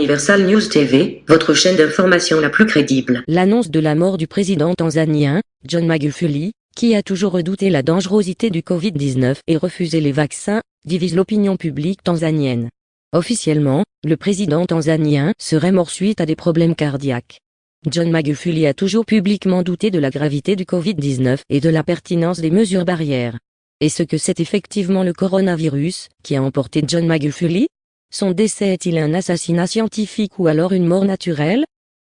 Universal News TV, votre chaîne d'information la plus crédible. L'annonce de la mort du président tanzanien, John Magufuli, qui a toujours redouté la dangerosité du Covid-19 et refusé les vaccins, divise l'opinion publique tanzanienne. Officiellement, le président tanzanien serait mort suite à des problèmes cardiaques. John Magufuli a toujours publiquement douté de la gravité du Covid-19 et de la pertinence des mesures barrières. Est-ce que c'est effectivement le coronavirus qui a emporté John Magufuli? Son décès est-il un assassinat scientifique ou alors une mort naturelle?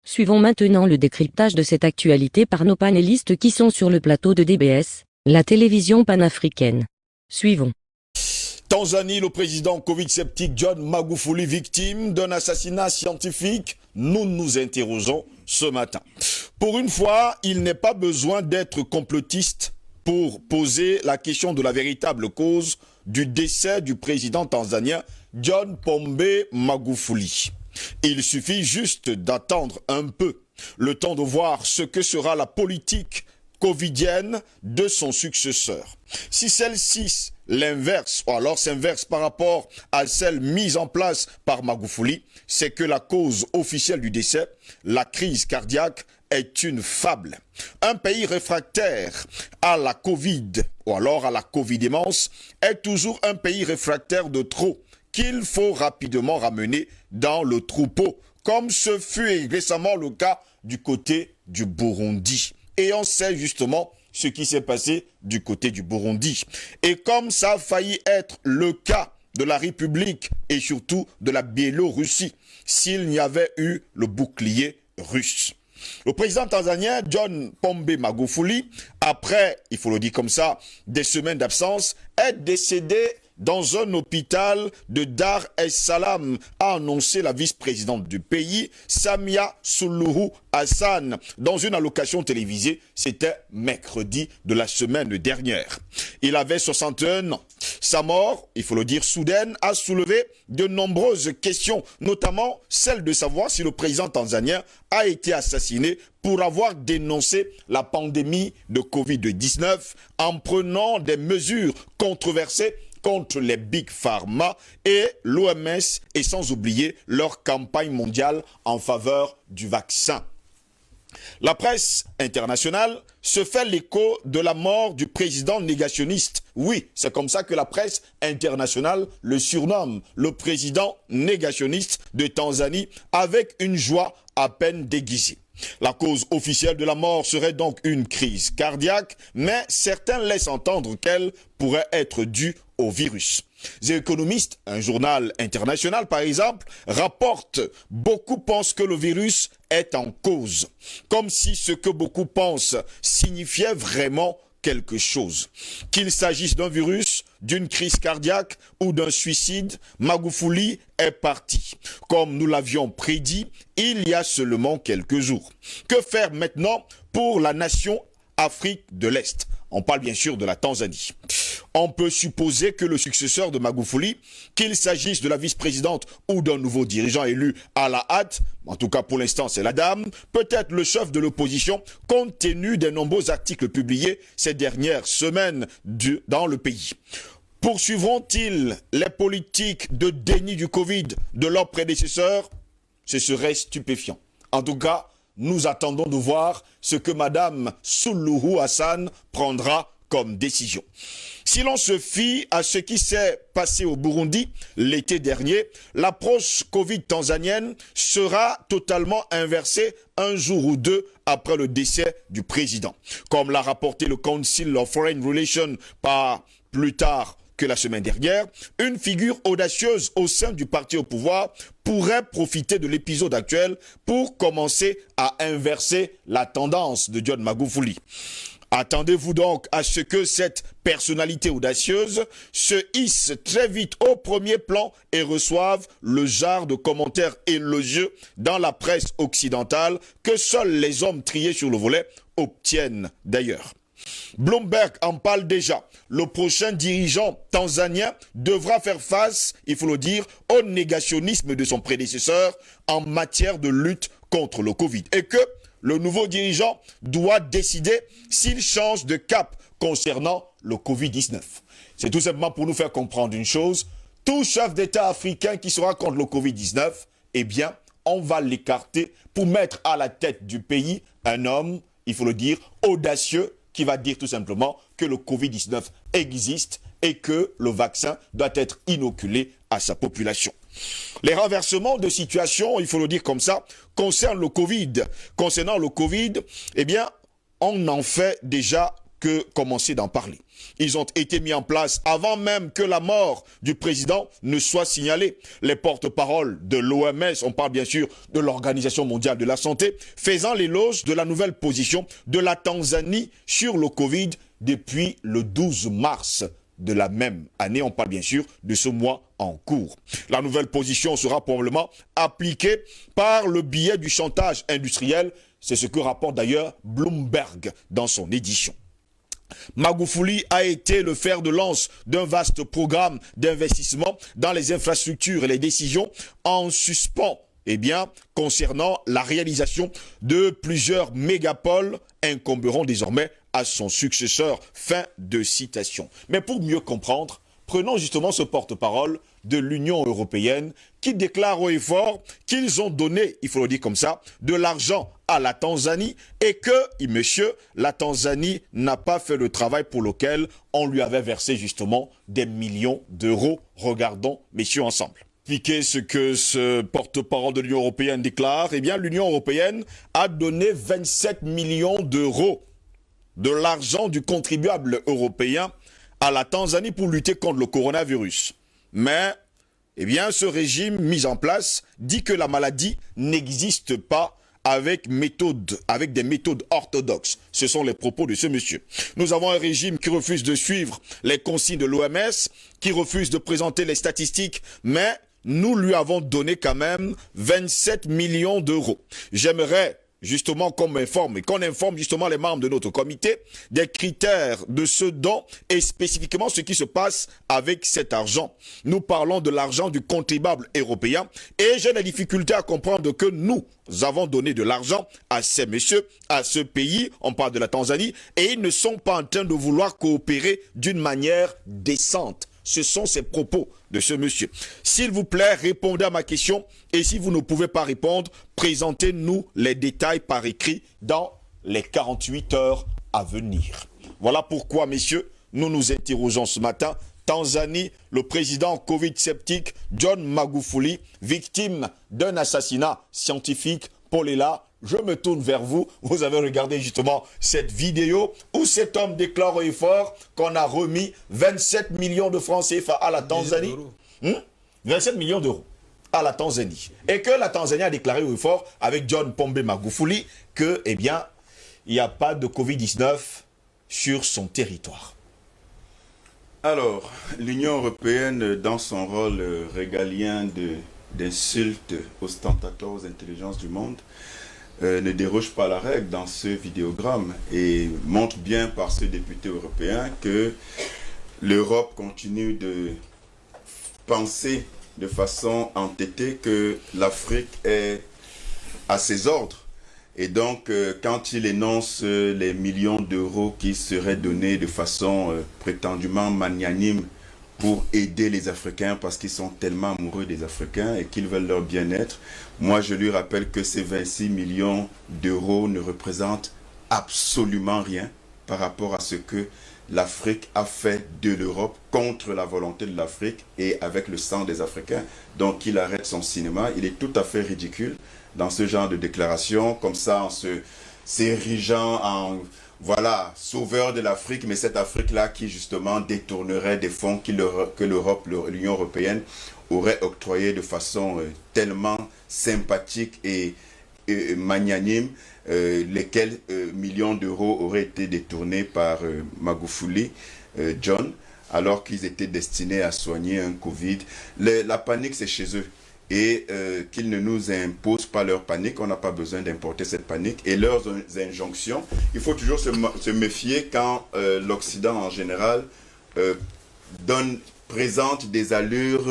Suivons maintenant le décryptage de cette actualité par nos panélistes qui sont sur le plateau de DBS, la télévision panafricaine. Suivons. Tanzanie, le président Covid-sceptique John Magufuli, victime d'un assassinat scientifique, nous nous interrogeons ce matin. Pour une fois, il n'est pas besoin d'être complotiste pour poser la question de la véritable cause du décès du président tanzanien John Pombe Magufuli. Il suffit juste d'attendre un peu, le temps de voir ce que sera la politique covidienne de son successeur. Si celle-ci l'inverse, ou alors s'inverse par rapport à celle mise en place par Magufuli, c'est que la cause officielle du décès, la crise cardiaque, est une fable. Un pays réfractaire à la Covid, ou alors à la Covidémence, est toujours un pays réfractaire de trop, qu'il faut rapidement ramener dans le troupeau, comme ce fut récemment le cas du côté du Burundi. Et on sait justement ce qui s'est passé du côté du Burundi. Et comme ça a failli être le cas de la République et surtout de la Biélorussie, s'il n'y avait eu le bouclier russe. Le président tanzanien John Pombe Magufuli, après, il faut le dire comme ça, des semaines d'absence, est décédé dans un hôpital de Dar es Salaam, a annoncé la vice-présidente du pays, Samia Suluhu Hassan, dans une allocation télévisée. C'était mercredi de la semaine dernière. Il avait 61 ans. Sa mort, il faut le dire soudaine, a soulevé de nombreuses questions, notamment celle de savoir si le président tanzanien a été assassiné pour avoir dénoncé la pandémie de Covid-19 en prenant des mesures controversées contre les Big Pharma et l'OMS, et sans oublier leur campagne mondiale en faveur du vaccin. La presse internationale se fait l'écho de la mort du président négationniste. Oui, c'est comme ça que la presse internationale le surnomme, le président négationniste de Tanzanie, avec une joie à peine déguisée. La cause officielle de la mort serait donc une crise cardiaque, mais certains laissent entendre qu'elle pourrait être due au virus. The Economist, un journal international par exemple, rapporte « Beaucoup pensent que le virus est en cause », comme si ce que beaucoup pensent signifiait vraiment quelque chose. Qu'il s'agisse d'un virus, d'une crise cardiaque ou d'un suicide, Magufuli est parti. Comme nous l'avions prédit, il y a seulement quelques jours. Que faire maintenant pour la nation Afrique de l'Est? On parle bien sûr de la Tanzanie. On peut supposer que le successeur de Magufuli, qu'il s'agisse de la vice-présidente ou d'un nouveau dirigeant élu à la hâte, en tout cas pour l'instant c'est la dame, peut-être le chef de l'opposition, compte tenu des nombreux articles publiés ces dernières semaines dans le pays. Poursuivront-ils les politiques de déni du Covid de leurs prédécesseurs? Ce serait stupéfiant. En tout cas, nous attendons de voir ce que Madame Suluhu Hassan prendra comme décision. Si l'on se fie à ce qui s'est passé au Burundi l'été dernier, l'approche Covid tanzanienne sera totalement inversée un jour ou deux après le décès du président. Comme l'a rapporté le Council of Foreign Relations pas plus tard que la semaine dernière, une figure audacieuse au sein du parti au pouvoir pourrait profiter de l'épisode actuel pour commencer à inverser la tendance de John Magufuli. Attendez-vous donc à ce que cette personnalité audacieuse se hisse très vite au premier plan et reçoive le genre de commentaires élogieux dans la presse occidentale que seuls les hommes triés sur le volet obtiennent d'ailleurs. Bloomberg en parle déjà. Le prochain dirigeant tanzanien devra faire face, il faut le dire, au négationnisme de son prédécesseur en matière de lutte contre le Covid. Et que le nouveau dirigeant doit décider s'il change de cap concernant le Covid-19. C'est tout simplement pour nous faire comprendre une chose. Tout chef d'État africain qui sera contre le Covid-19, eh bien, on va l'écarter pour mettre à la tête du pays un homme, il faut le dire, audacieux, qui va dire tout simplement que le Covid-19 existe et que le vaccin doit être inoculé à sa population. Les renversements de situation, il faut le dire comme ça, concernant le Covid. Concernant le Covid, eh bien, on en fait déjà que commencer d'en parler. Ils ont été mis en place avant même que la mort du président ne soit signalée. Les porte-paroles de l'OMS, on parle bien sûr de l'Organisation mondiale de la santé, faisant l'éloge de la nouvelle position de la Tanzanie sur le Covid depuis le 12 mars de la même année. On parle bien sûr de ce mois en cours. La nouvelle position sera probablement appliquée par le biais du chantage industriel. C'est ce que rapporte d'ailleurs Bloomberg dans son édition. Magufuli a été le fer de lance d'un vaste programme d'investissement dans les infrastructures et les décisions en suspens, concernant la réalisation de plusieurs mégapoles incomberont désormais à son successeur. Fin de citation. Mais pour mieux comprendre, prenons justement ce porte-parole de l'Union européenne qui déclare haut et fort qu'ils ont donné, il faut le dire comme ça, de l'argent à la Tanzanie et que, monsieur, la Tanzanie n'a pas fait le travail pour lequel on lui avait versé justement des millions d'euros. Regardons, messieurs, ensemble. Expliquer ce que ce porte-parole de l'Union européenne déclare, l'Union européenne a donné 27 millions d'euros de l'argent du contribuable européen à la Tanzanie pour lutter contre le coronavirus. Mais, ce régime mis en place dit que la maladie n'existe pas avec des méthodes orthodoxes. Ce sont les propos de ce monsieur. Nous avons un régime qui refuse de suivre les consignes de l'OMS, qui refuse de présenter les statistiques, mais nous lui avons donné quand même 27 millions d'euros. J'aimerais justement qu'on informe justement les membres de notre comité des critères de ce don et spécifiquement ce qui se passe avec cet argent. Nous parlons de l'argent du contribuable européen et j'ai la difficulté à comprendre que nous avons donné de l'argent à ces messieurs, à ce pays, on parle de la Tanzanie, et ils ne sont pas en train de vouloir coopérer d'une manière décente. Ce sont ces propos de ce monsieur. S'il vous plaît, répondez à ma question. Et si vous ne pouvez pas répondre, présentez-nous les détails par écrit dans les 48 heures à venir. Voilà pourquoi, messieurs, nous nous interrogeons ce matin. Tanzanie, le président Covid sceptique John Magufuli, victime d'un assassinat scientifique. Paul est là. Je me tourne vers vous. Vous avez regardé justement cette vidéo où cet homme déclare haut et fort qu'on a remis 27 millions de francs CFA à la Tanzanie. 27 millions d'euros à la Tanzanie. Et que la Tanzanie a déclaré haut et fort avec John Pombe Magufuli que, il n'y a pas de Covid-19 sur son territoire. Alors, l'Union européenne, dans son rôle régalien d'insulte ostentatoire aux intelligences du monde, ne déroge pas la règle dans ce vidéogramme et montre bien par ce député européen que l'Europe continue de penser de façon entêtée que l'Afrique est à ses ordres. Et donc, quand il énonce les millions d'euros qui seraient donnés de façon prétendument magnanime pour aider les Africains parce qu'ils sont tellement amoureux des Africains et qu'ils veulent leur bien-être, moi je lui rappelle que ces 26 millions d'euros ne représentent absolument rien par rapport à ce que l'Afrique a fait de l'Europe contre la volonté de l'Afrique et avec le sang des Africains. Donc qu'il arrête son cinéma. Il est tout à fait ridicule dans ce genre de déclaration, comme ça en s'érigeant en sauveur de l'Afrique, mais cette Afrique-là qui justement détournerait des fonds que l'Union européenne aurait octroyés de façon tellement sympathique et magnanime, lesquels millions d'euros auraient été détournés par Magufuli, John, alors qu'ils étaient destinés à soigner un Covid. La panique, c'est chez eux. Et qu'ils ne nous imposent pas leur panique, on n'a pas besoin d'importer cette panique. Et leurs injonctions, il faut toujours se méfier quand l'Occident en général présente des allures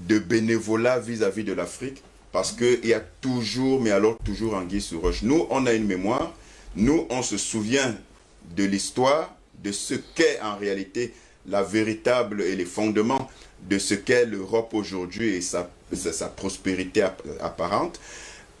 de bénévolat vis-à-vis de l'Afrique, parce qu'il y a toujours, mais alors toujours anguille sous roche. Nous, on a une mémoire, nous, on se souvient de l'histoire, de ce qu'est en réalité la véritable et les fondements de ce qu'est l'Europe aujourd'hui et sa prospérité apparente.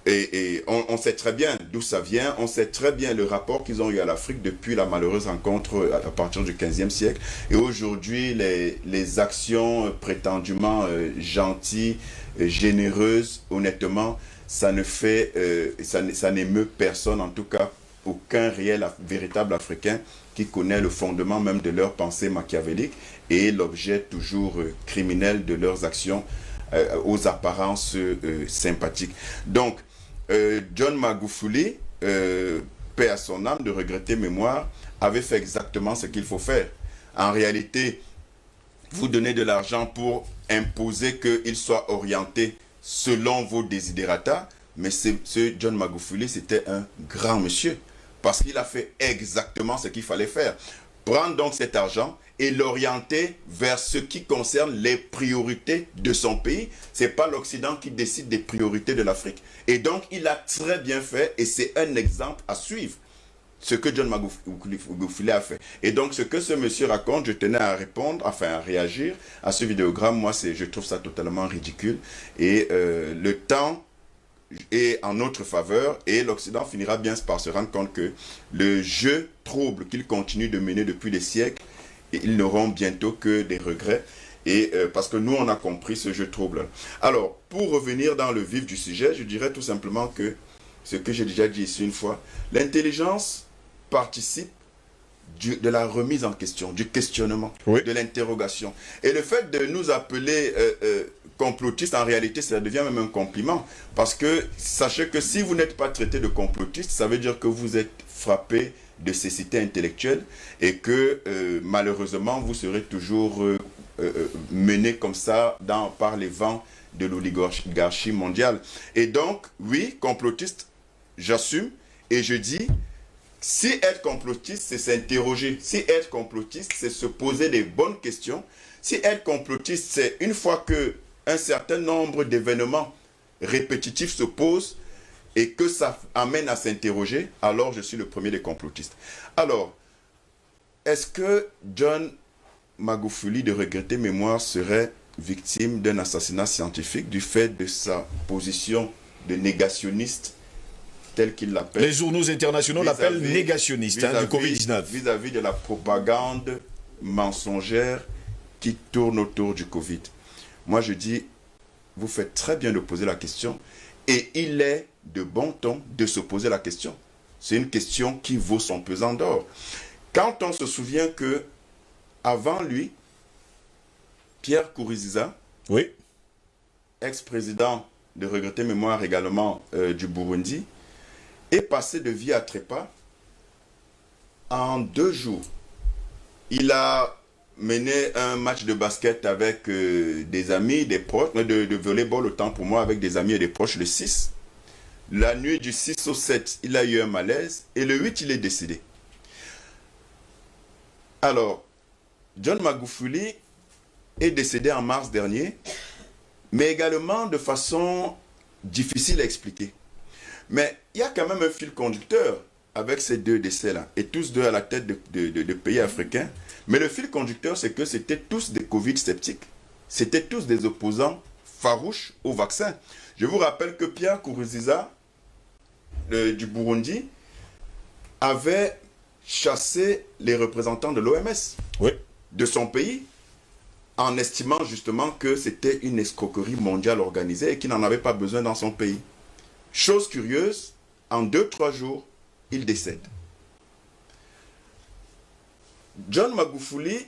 Et on sait très bien d'où ça vient, on sait très bien le rapport qu'ils ont eu à l'Afrique depuis la malheureuse rencontre à partir du XVe siècle. Et aujourd'hui, les actions prétendument gentilles, généreuses, honnêtement, ça n'émeut personne, en tout cas aucun réel, véritable Africain qui connaît le fondement même de leur pensée machiavélique et l'objet toujours criminel de leurs actions aux apparences sympathiques. Donc, John Magufuli, paix à son âme, de regretter mémoire, avait fait exactement ce qu'il faut faire. En réalité, vous donnez de l'argent pour imposer qu'il soit orienté selon vos desiderata, mais ce John Magufuli, c'était un grand monsieur, parce qu'il a fait exactement ce qu'il fallait faire. Prendre donc cet argent et l'orienter vers ce qui concerne les priorités de son pays. Ce n'est pas l'Occident qui décide des priorités de l'Afrique. Et donc, il a très bien fait, et c'est un exemple à suivre, ce que John Magufuli a fait. Et donc, ce que ce monsieur raconte, je tenais à répondre, enfin à réagir à ce vidéogramme. Moi, je trouve ça totalement ridicule. Et le temps est en notre faveur, et l'Occident finira bien par se rendre compte que le jeu trouble qu'il continue de mener depuis des siècles, ils n'auront bientôt que des regrets, et parce que nous on a compris ce jeu trouble. Alors, pour revenir dans le vif du sujet, je dirais tout simplement que ce que j'ai déjà dit ici une fois, l'intelligence participe de la remise en question, du questionnement, oui, de l'interrogation. Et le fait de nous appeler complotistes, en réalité, ça devient même un compliment. Parce que sachez que si vous n'êtes pas traité de complotiste, ça veut dire que vous êtes frappé de cécité intellectuelle et que malheureusement, vous serez toujours mené comme ça par les vents de l'oligarchie mondiale. Et donc, oui, complotiste, j'assume et je dis, si être complotiste, c'est s'interroger. Si être complotiste, c'est se poser des bonnes questions. Si être complotiste, c'est une fois que un certain nombre d'événements répétitifs se posent et que ça amène à s'interroger, alors je suis le premier des complotistes. Alors, est-ce que John Magufuli, de regretter mémoire, serait victime d'un assassinat scientifique du fait de sa position de négationniste, tel qu'il l'appelle? Les journaux internationaux l'appellent négationniste du Covid-19. Vis-à-vis de la propagande mensongère qui tourne autour du Covid. Moi, je dis, vous faites très bien de poser la question, et il est de bon ton de se poser la question. C'est une question qui vaut son pesant d'or. Quand on se souvient que, avant lui, Pierre Nkurunziza, oui, ex-président de regretter mémoire également du Burundi, est passé de vie à trépas en 2 jours. Il a mené un match de basket avec des amis, des proches, de volleyball autant pour moi, avec des amis et des proches le 6. La nuit du 6 au 7, il a eu un malaise et le 8, il est décédé. Alors, John Magufuli est décédé en mars dernier, mais également de façon difficile à expliquer. Mais il y a quand même un fil conducteur avec ces 2 décès-là, et tous 2 à la tête de pays africains. Mais le fil conducteur, c'est que c'était tous des Covid sceptiques. C'était tous des opposants farouches au vaccin. Je vous rappelle que Pierre Nkurunziza, du Burundi, avait chassé les représentants de l'OMS, oui, de son pays, en estimant justement que c'était une escroquerie mondiale organisée et qu'il n'en avait pas besoin dans son pays. Chose curieuse, en 2-3 jours, il décède. John Magufuli,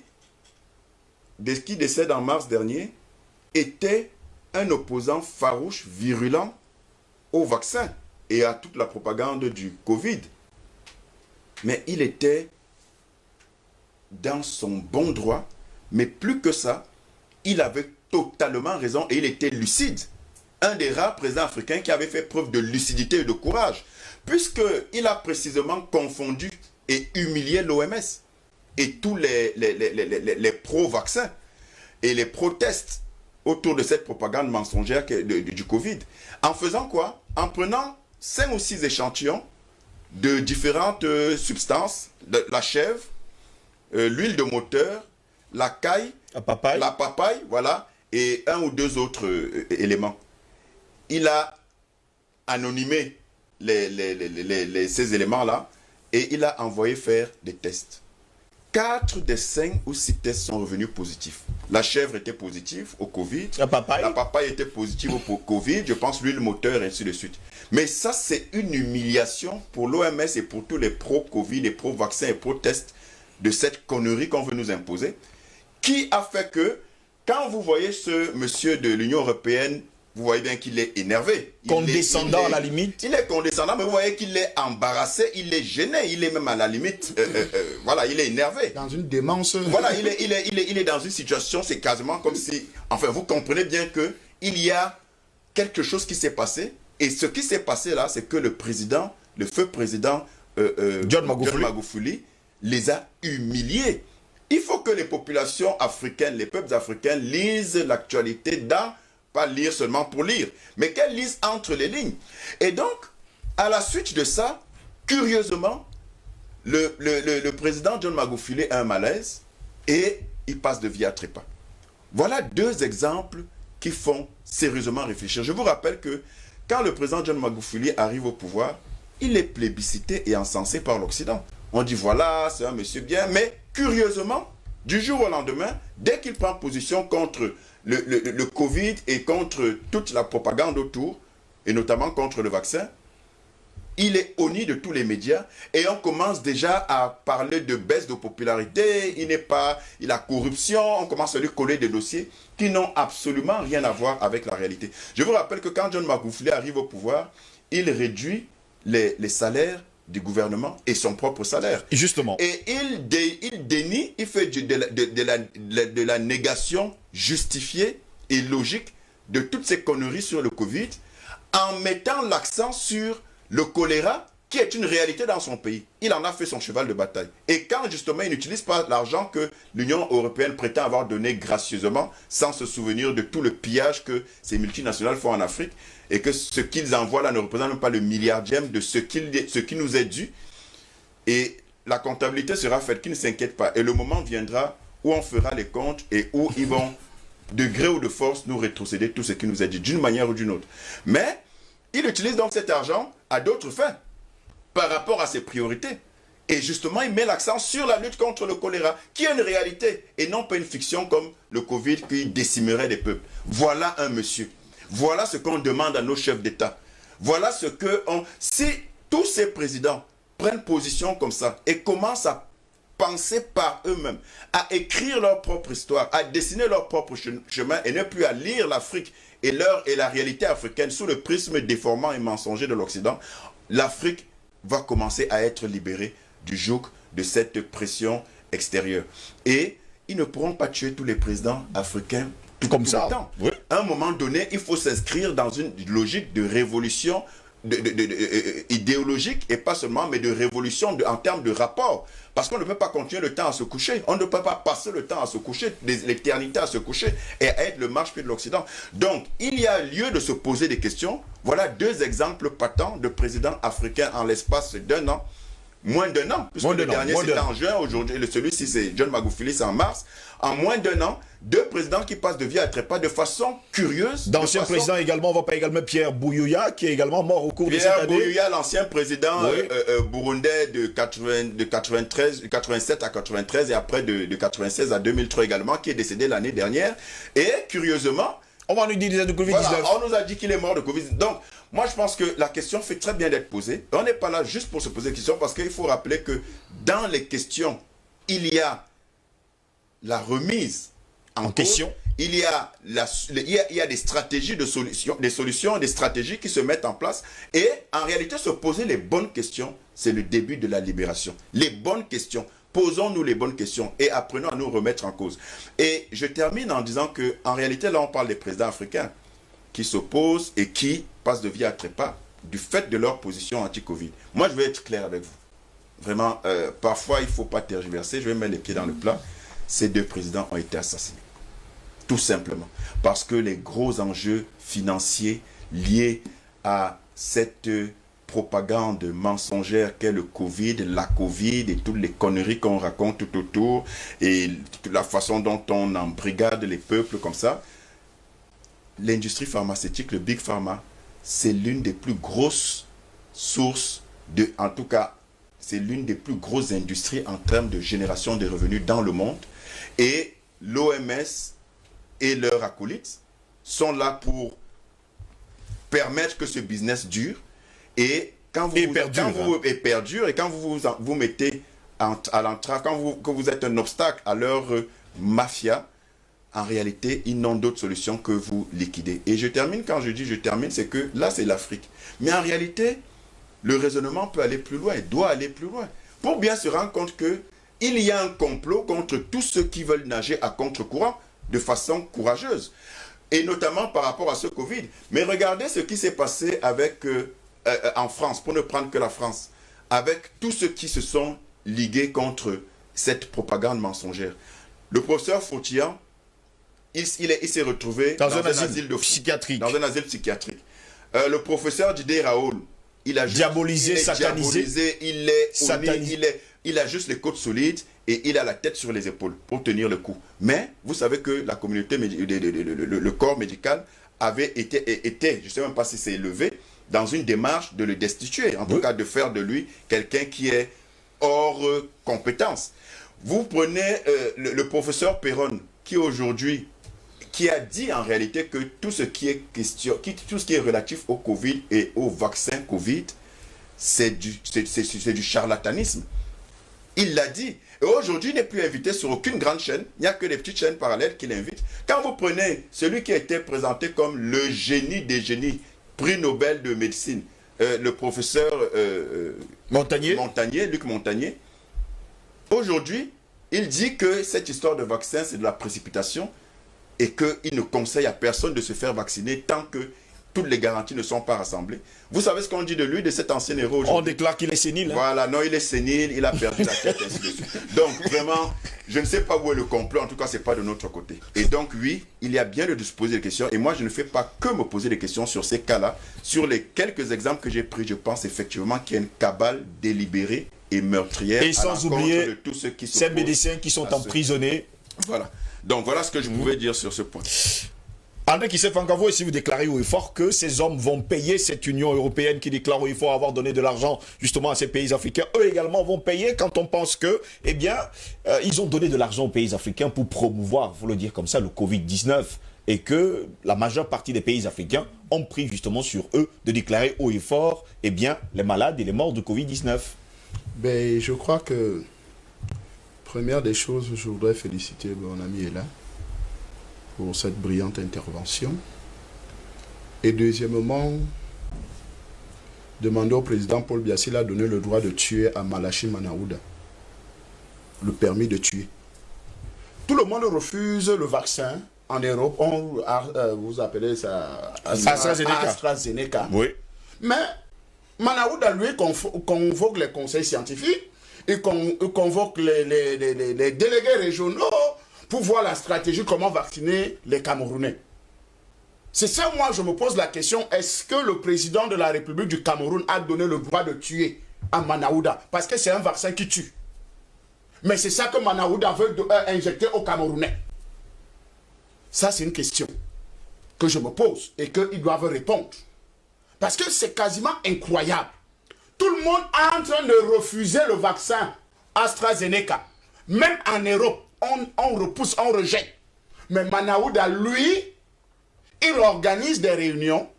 qui décède en mars dernier, était un opposant farouche, virulent au vaccin et à toute la propagande du Covid. Mais il était dans son bon droit, mais plus que ça, il avait totalement raison et il était lucide. Un des rares présidents africains qui avait fait preuve de lucidité et de courage, puisqu'il a précisément confondu et humilié l'OMS et tous les pro-vaccins et les protestes autour de cette propagande mensongère du Covid. En faisant quoi? En prenant 5 ou 6 échantillons de différentes substances, la chèvre, l'huile de moteur, la caille, la papaye, voilà, et un ou deux autres éléments. Il a anonymé ces éléments-là et il a envoyé faire des tests. 4 des 5 ou 6 tests sont revenus positifs. La chèvre était positive au Covid. La papaye était positive au Covid. Je pense l'huile moteur et ainsi de suite. Mais ça, c'est une humiliation pour l'OMS et pour tous les pro-Covid, les pro-vaccins et pro-tests de cette connerie qu'on veut nous imposer. Qui a fait que, quand vous voyez ce monsieur de l'Union européenne, vous voyez bien qu'il est énervé. Condescendant à la limite. Il est condescendant, mais vous voyez qu'il est embarrassé, il est gêné, il est même à la limite, voilà, il est énervé. Dans une démence. Voilà, il est dans une situation, c'est quasiment comme si, enfin, vous comprenez bien que il y a quelque chose qui s'est passé, et ce qui s'est passé là, c'est que le président, le feu président John Magufuli, les a humiliés. Il faut que les populations africaines, les peuples africains lisent l'actualité pas lire seulement pour lire, mais qu'elles lisent entre les lignes. Et donc, à la suite de ça, curieusement, le président John Magufuli a un malaise et il passe de vie à trépas. Voilà 2 exemples qui font sérieusement réfléchir. Je vous rappelle que quand le président John Magufuli arrive au pouvoir, il est plébiscité et encensé par l'Occident. On dit voilà, c'est un monsieur bien, mais curieusement, du jour au lendemain, dès qu'il prend position contre le Covid et contre toute la propagande autour, et notamment contre le vaccin, il est honni de tous les médias et on commence déjà à parler de baisse de popularité, il a corruption, on commence à lui coller des dossiers qui n'ont absolument rien à voir avec la réalité. Je vous rappelle que quand John Magufuli arrive au pouvoir, il réduit les salaires du gouvernement et son propre salaire. Justement. Et il dénie, il fait de la négation justifiée et logique de toutes ces conneries sur le Covid en mettant l'accent sur le choléra qui est une réalité dans son pays. Il en a fait son cheval de bataille. Et quand justement il n'utilise pas l'argent que l'Union européenne prétend avoir donné gracieusement sans se souvenir de tout le pillage que ces multinationales font en Afrique et que ce qu'ils envoient là ne représente même pas le milliardième de ce qui nous est dû. Et la comptabilité sera faite, qu'ils ne s'inquiètent pas. Et le moment viendra où on fera les comptes et où ils vont, de gré ou de force, nous rétrocéder tout ce qui nous est dit, d'une manière ou d'une autre. Mais il utilise donc cet argent à d'autres fins par rapport à ses priorités. Et justement, il met l'accent sur la lutte contre le choléra, qui est une réalité, et non pas une fiction comme le Covid qui décimerait des peuples. Voilà un monsieur. Voilà ce qu'on demande à nos chefs d'État. Voilà ce que... Si tous ces présidents prennent position comme ça et commencent à penser par eux-mêmes, à écrire leur propre histoire, à dessiner leur propre chemin et ne plus à lire l'Afrique et la réalité africaine sous le prisme déformant et mensonger de l'Occident, l'Afrique va commencer à être libérée du joug de cette pression extérieure. Et ils ne pourront pas tuer tous les présidents africains tout comme ça. Oui. À un moment donné, il faut s'inscrire dans une logique de révolution idéologique et pas seulement, mais de révolution en termes de rapport. Parce qu'on ne peut pas continuer le temps à se coucher. On ne peut pas passer le temps à se coucher, l'éternité à se coucher et à être le marche-pied de l'Occident. Donc, il y a lieu de se poser des questions. Voilà 2 exemples patents de présidents africains en l'espace d'1 an. Moins d'1 an, puisque le dernier c'était en juin, aujourd'hui, celui-ci c'est John Magufuli, c'est en mars. En moins d'1 an, 2 présidents qui passent de vie à trépas de façon curieuse. D'anciens présidents également, on va pas également Pierre Bouyouya, qui est également mort au cours de cette année. Pierre Bouyouya, l'ancien président burundais de 87 à 93 et après de 96 à 2003 également, qui est décédé l'année dernière. Et curieusement, on va nous dire de Covid-19. Voilà, on nous a dit qu'il est mort de Covid. Donc, moi, je pense que la question fait très bien d'être posée. On n'est pas là juste pour se poser des questions, parce qu'il faut rappeler que dans les questions, il y a la remise en question. Il y a des stratégies de solutions, des solutions, des stratégies qui se mettent en place. Et en réalité, se poser les bonnes questions, c'est le début de la libération. Les bonnes questions. Posons-nous les bonnes questions et apprenons à nous remettre en cause. Et je termine en disant que, en réalité, là, on parle des présidents africains qui s'opposent et qui passent de vie à trépas du fait de leur position anti-Covid. Moi, je vais être clair avec vous. Vraiment, parfois, il ne faut pas tergiverser. Je vais mettre les pieds dans le plat. Ces 2 présidents ont été assassinés. Tout simplement. Parce que les gros enjeux financiers liés à cette propagande mensongère qu'est le Covid, la Covid et toutes les conneries qu'on raconte tout autour et la façon dont on embrigade les peuples comme ça, l'industrie pharmaceutique, le Big Pharma, c'est l'une des plus grosses sources de, en tout cas, c'est l'une des plus grosses industries en termes de génération de revenus dans le monde. Et l'OMS et leurs acolytes sont là pour permettre que ce business dure. Et quand vous perdure, et quand vous mettez à l'entrave, quand vous êtes un obstacle à leur mafia, en réalité, ils n'ont d'autre solution que vous liquider. Et je termine, quand je dis je termine, c'est que là, c'est l'Afrique. Mais en réalité, le raisonnement peut aller plus loin, et doit aller plus loin, pour bien se rendre compte qu'il y a un complot contre tous ceux qui veulent nager à contre-courant de façon courageuse. Et notamment par rapport à ce Covid. Mais regardez ce qui s'est passé avec, en France, pour ne prendre que la France, avec tous ceux qui se sont ligués contre cette propagande mensongère. Le professeur Fautillan, il s'est retrouvé dans un asile psychiatrique. Dans un asile psychiatrique. Le professeur Didier Raoult, il a diabolisé, satanisé, il a juste les côtes solides et il a la tête sur les épaules pour tenir le coup. Mais vous savez que la communauté, le corps médical avait été, je ne sais même pas si c'est élevé, dans une démarche de le destituer, en tout cas de faire de lui quelqu'un qui est hors compétence. Vous prenez le professeur Perron, qui aujourd'hui, qui a dit en réalité que tout ce qui est tout ce qui est relatif au Covid et au vaccin Covid, c'est du charlatanisme. Il l'a dit. Et aujourd'hui, il n'est plus invité sur aucune grande chaîne. Il n'y a que des petites chaînes parallèles qui l'invitent. Quand vous prenez celui qui a été présenté comme le génie des génies, prix Nobel de médecine, le professeur Luc Montagnier, aujourd'hui, il dit que cette histoire de vaccin, c'est de la précipitation et qu'il ne conseille à personne de se faire vacciner tant que toutes les garanties ne sont pas rassemblées. Vous savez ce qu'on dit de lui, de cet ancien héros aujourd'hui? On déclare qu'il est sénile. Hein? Voilà, non, il est sénile, il a perdu la tête, ainsi de suite. Donc, vraiment, je ne sais pas où est le complot, en tout cas, ce n'est pas de notre côté. Et donc, oui, il y a bien lieu de se poser des questions. Et moi, je ne fais pas que me poser des questions sur ces cas-là. Sur les quelques exemples que j'ai pris, je pense effectivement qu'il y a une cabale délibérée et meurtrière. Et sans oublier de tous ceux qui ces médecins qui sont emprisonnés. Voilà. Donc, voilà ce que je pouvais dire sur ce point. André Kissé-Fankavo, si vous déclarez haut et fort que ces hommes vont payer cette Union européenne qui déclare haut et fort avoir donné de l'argent justement à ces pays africains, eux également vont payer quand on pense que, eh bien, ils ont donné de l'argent aux pays africains pour promouvoir, il faut le dire comme ça, le Covid-19 et que la majeure partie des pays africains ont pris justement sur eux de déclarer haut et fort, eh bien, les malades et les morts de Covid-19. Ben, je crois que, première des choses, je voudrais féliciter mon ami Ella pour cette brillante intervention. Et deuxièmement, demander au président Paul Biya s'il a donné le droit de tuer à Malachi Manaouda. Le permis de tuer. Tout le monde refuse le vaccin en Europe. Vous appelez ça AstraZeneca. Oui. Mais Manaouda, lui, convoque les conseils scientifiques, il convoque les délégués régionaux pour voir la stratégie, comment vacciner les Camerounais. C'est ça, moi, je me pose la question, est-ce que le président de la République du Cameroun a donné le droit de tuer à Manaouda? Parce que c'est un vaccin qui tue. Mais c'est ça que Manaouda veut injecter aux Camerounais. Ça, c'est une question que je me pose et qu'ils doivent répondre. Parce que c'est quasiment incroyable. Tout le monde est en train de refuser le vaccin AstraZeneca. Même en Europe, on repousse, on rejette. Mais Manaouda, lui, il organise des réunions,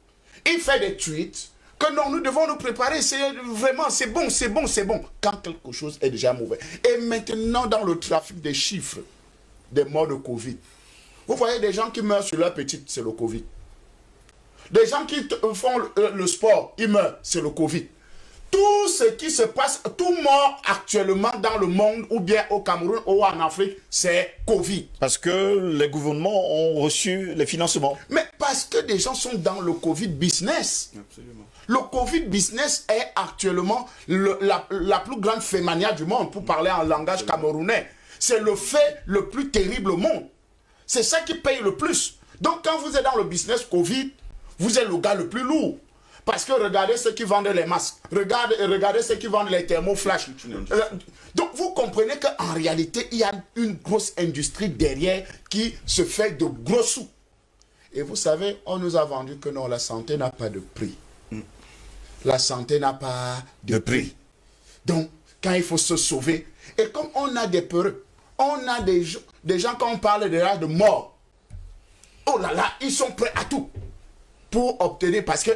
il fait des tweets, que non, nous devons nous préparer, c'est vraiment, c'est bon, c'est bon, c'est bon, quand quelque chose est déjà mauvais. Et maintenant, dans le trafic des chiffres, des morts de Covid, vous voyez des gens qui meurent sur leur petite, c'est le Covid. Des gens qui font le sport, ils meurent, c'est le Covid. Tout ce qui se passe, tout mort actuellement dans le monde, ou bien au Cameroun, ou en Afrique, c'est Covid. Parce que les gouvernements ont reçu les financements. Mais parce que des gens sont dans le Covid business. Absolument. Le Covid business est actuellement la plus grande fémania du monde, pour parler en langage camerounais. C'est le fait le plus terrible au monde. C'est ça qui paye le plus. Donc quand vous êtes dans le business Covid, vous êtes le gars le plus lourd. Parce que regardez ceux qui vendent les masques. Regardez ceux qui vendent les thermoflash. Donc vous comprenez qu'en réalité, il y a une grosse industrie derrière qui se fait de gros sous. Et vous savez, on nous a vendu que non, la santé n'a pas de prix. La santé n'a pas de prix. Donc, quand il faut se sauver, et comme on a des peureux, on a des gens quand on parle de mort, oh là là, ils sont prêts à tout pour obtenir, parce que